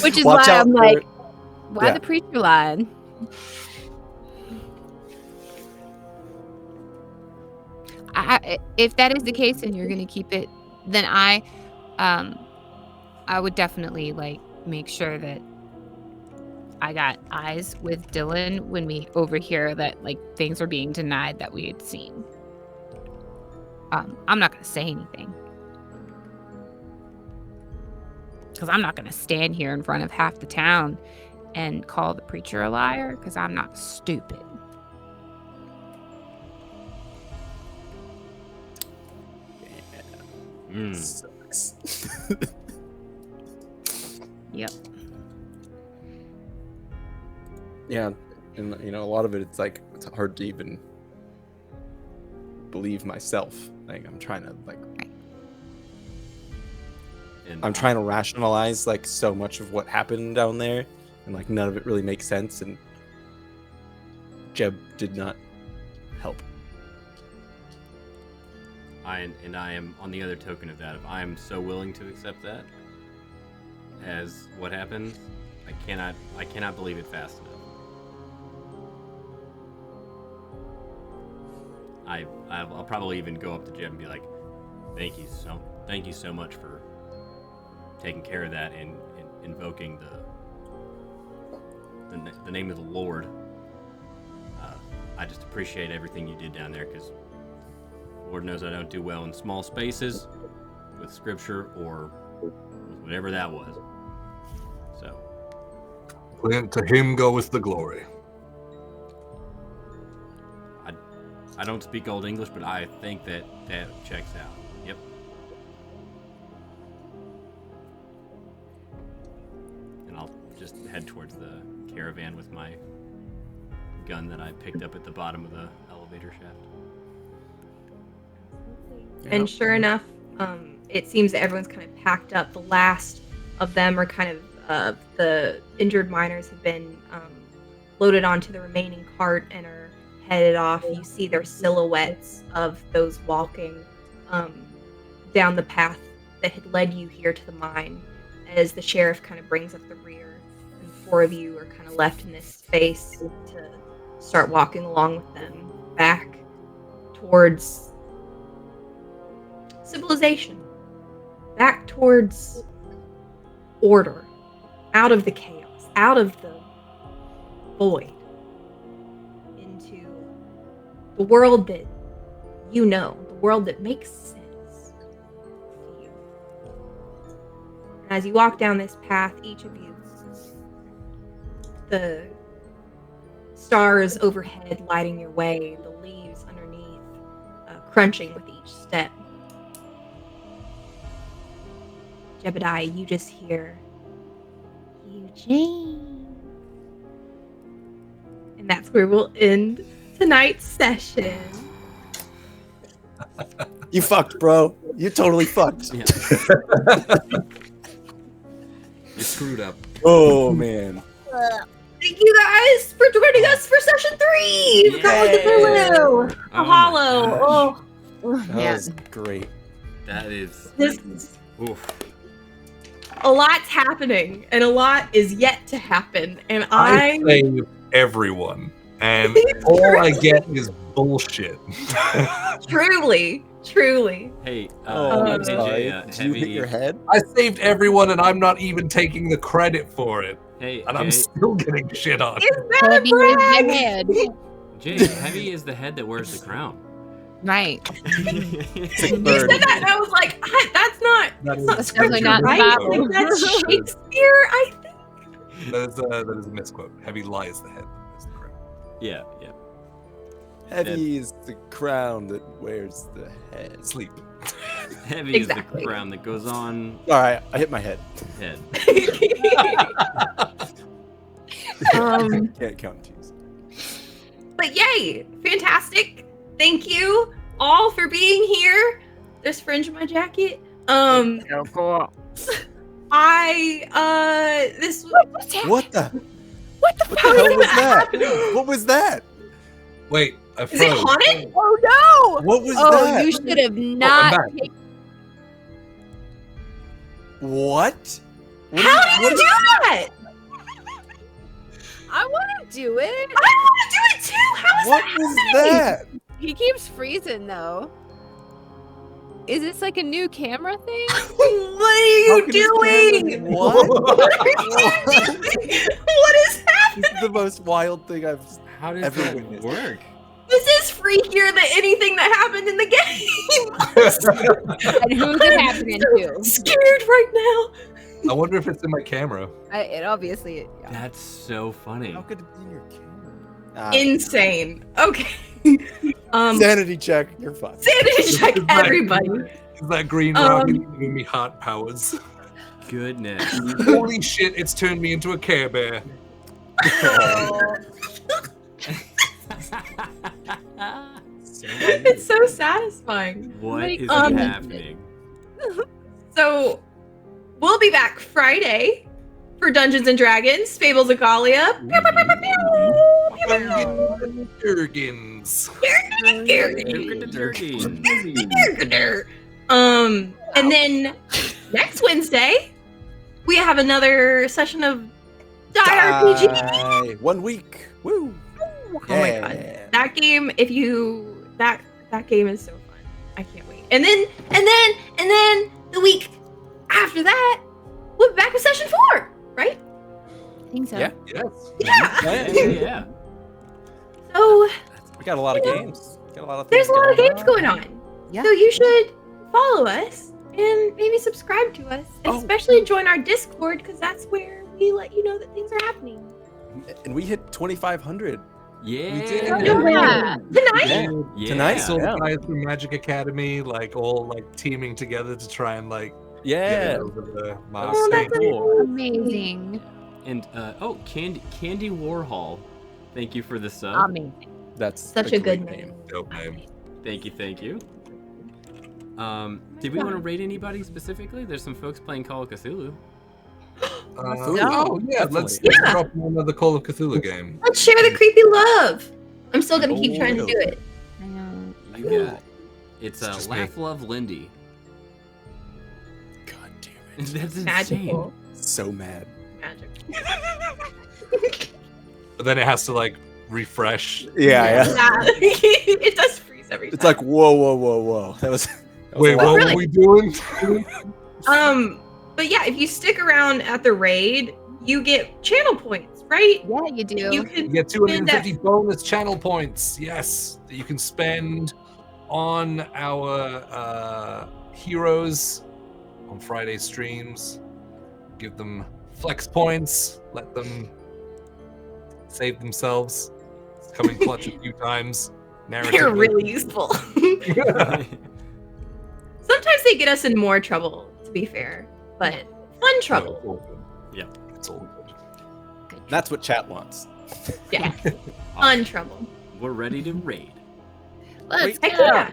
Which is Watch why out I'm for- like, why yeah. the preacher line? If that is the case and you're gonna keep it, then I would definitely like make sure that I got eyes with Dylan when we overhear that like things are being denied that we had seen. I'm not gonna say anything because I'm not gonna stand here in front of half the town and call the preacher a liar because I'm not stupid. Sucks. Yep. Yeah, and a lot of it, it's like it's hard to even believe myself. Like I'm trying to And I'm trying to rationalize like so much of what happened down there, and like none of it really makes sense. And Jeb did not help. I am on the other token of that. If I am so willing to accept that as what happened, I cannot believe it fast enough. I'll probably even go up to Jeb and be like, thank you so much for taking care of that and invoking the name of the Lord. I just appreciate everything you did down there, because Lord knows I don't do well in small spaces with scripture or with whatever that was. So To him goeth the glory. I don't speak Old English, but I think that checks out. Yep. And I'll just head towards the caravan with my gun that I picked up at the bottom of the elevator shaft. And sure enough, it seems that everyone's kind of packed up. The last of them are kind of the injured miners have been loaded onto the remaining cart and are headed off. You see their silhouettes of those walking down the path that had led you here to the mine, as the sheriff kind of brings up the rear, and four of you are kind of left in this space to start walking along with them back towards civilization, back towards order, out of the chaos, out of the void, into the world that you know, the world that makes sense to you. And as you walk down this path, each of you, the stars overhead lighting your way, the leaves underneath crunching with each step. Jebediah, you just hear Eugene. And that's where we'll end tonight's session. You fucked, bro. You totally fucked. Yeah. You screwed up. Oh man. Thank you guys for joining us for session 3 of Call of Cthulhu. Oh my Hollow. gosh. That Yeah. was great. That is. This Oof. a lot's happening, and a lot is yet to happen. And I save everyone, and all I get is bullshit. truly. Hey, Oh, I'm AJ, sorry. uh, Did you hit heavy- your head? I saved everyone, and I'm not even taking the credit for it, Hey, and I'm Jay, still getting shit on. Is that a Heavy is the brag? head. Jay, Heavy is the head that wears the crown. Right. It's a You bird. said that, and I was like, that's not That's definitely not right. Bible. Like, that's Shakespeare, I think. That is a misquote. Heavy lies the head. Is the crown. Yeah. Heavy is the crown that wears the head. Sleep. Heavy Exactly. is the crown that goes on All right, I hit my head. head. Can't count twos. But yay, fantastic. Thank you all for being here. There's fringe in my jacket. So cool. This What the? What the What the How hell is was that that? happening? What was that? Wait, I Is it froze. haunted? Oh no! What was Oh, that? you should have not. back. taken- What? What How is- did what you is- do that? I want to do it. I want to do it too. How is What that was happening? that? He keeps freezing though. Is this like a new camera thing? What are How you could his doing? camera- What? What are you doing? What is happening? This is the most wild thing I've. How does Every that witness. work? This is freakier than anything that happened in the game. And who's it happening I'm to? scared right now. I wonder if it's in my camera. It obviously. Yeah. That's so funny. How could it be in your camera? Ah, Insane. Okay. sanity check. You're fine. Sanity check, everybody. Is that green Um, rocket giving me heart powers? Goodness. Holy shit, it's turned me into a Care Bear. It's so satisfying. What is Um, happening? So, we'll be back Friday for Dungeons and Dragons, Fables of Gallia. Durgans. And then next Wednesday, we have another session of Die RPG. Die. 1 week. Woo. Oh my god. That game, that game is so fun. I can't wait. And then the week after that, we'll be back with session 4, right? I think so. Yeah. Yes. Yeah. Yeah. So We got a lot of You know, games. Got a lot of there's things a lot of going games going on. Yeah. So you should follow us and maybe subscribe to us, and Oh. especially join our Discord because that's where we let you know that things are happening. And we hit 2,500. Yeah. did. Yeah. Tonight. Yeah. Tonight? So Yeah. the guys from Magic Academy, like all like teaming together to try and like get Yeah. it over the Oh, milestone. that's cool. Amazing. And Candy Warhol. Thank you for the sub. Amazing. That's Such a good great name. Dope name. Thank you. Did we want to rate anybody specifically? There's some folks playing Call of Cthulhu. Oh yeah, let's Yeah. drop another Call of Cthulhu game. Let's share the creepy love. I'm still gonna keep trying to do it. I know. You Cool. got it. It's It's just me. Laugh Love Lindy. God damn it. That's insane. Magical. So mad. Magic. But then it has to like refresh. Yeah. It does freeze every time. It's like, whoa. That was. Wait, a lot. what really? were we doing? But yeah, if you stick around at the raid, you get channel points, right? Yeah, you do. You You can get 250 bonus channel points. Yes, that you can spend on our heroes on Friday streams. Give them flex points. Let them save themselves. Come in clutch a few times. They're Narratively. really useful. Sometimes they get us in more trouble, to be fair, but fun trouble. It's all good. Yeah. It's all good. That's what chat wants. Yeah, fun trouble. We're ready to raid. Let's Heck go. yeah.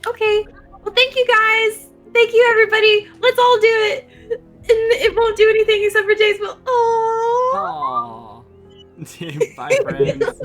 Okay. Well, thank you guys. Thank you, everybody. Let's all do it. And it won't do anything except for Jace will. Oh. Aww. Bye, friends.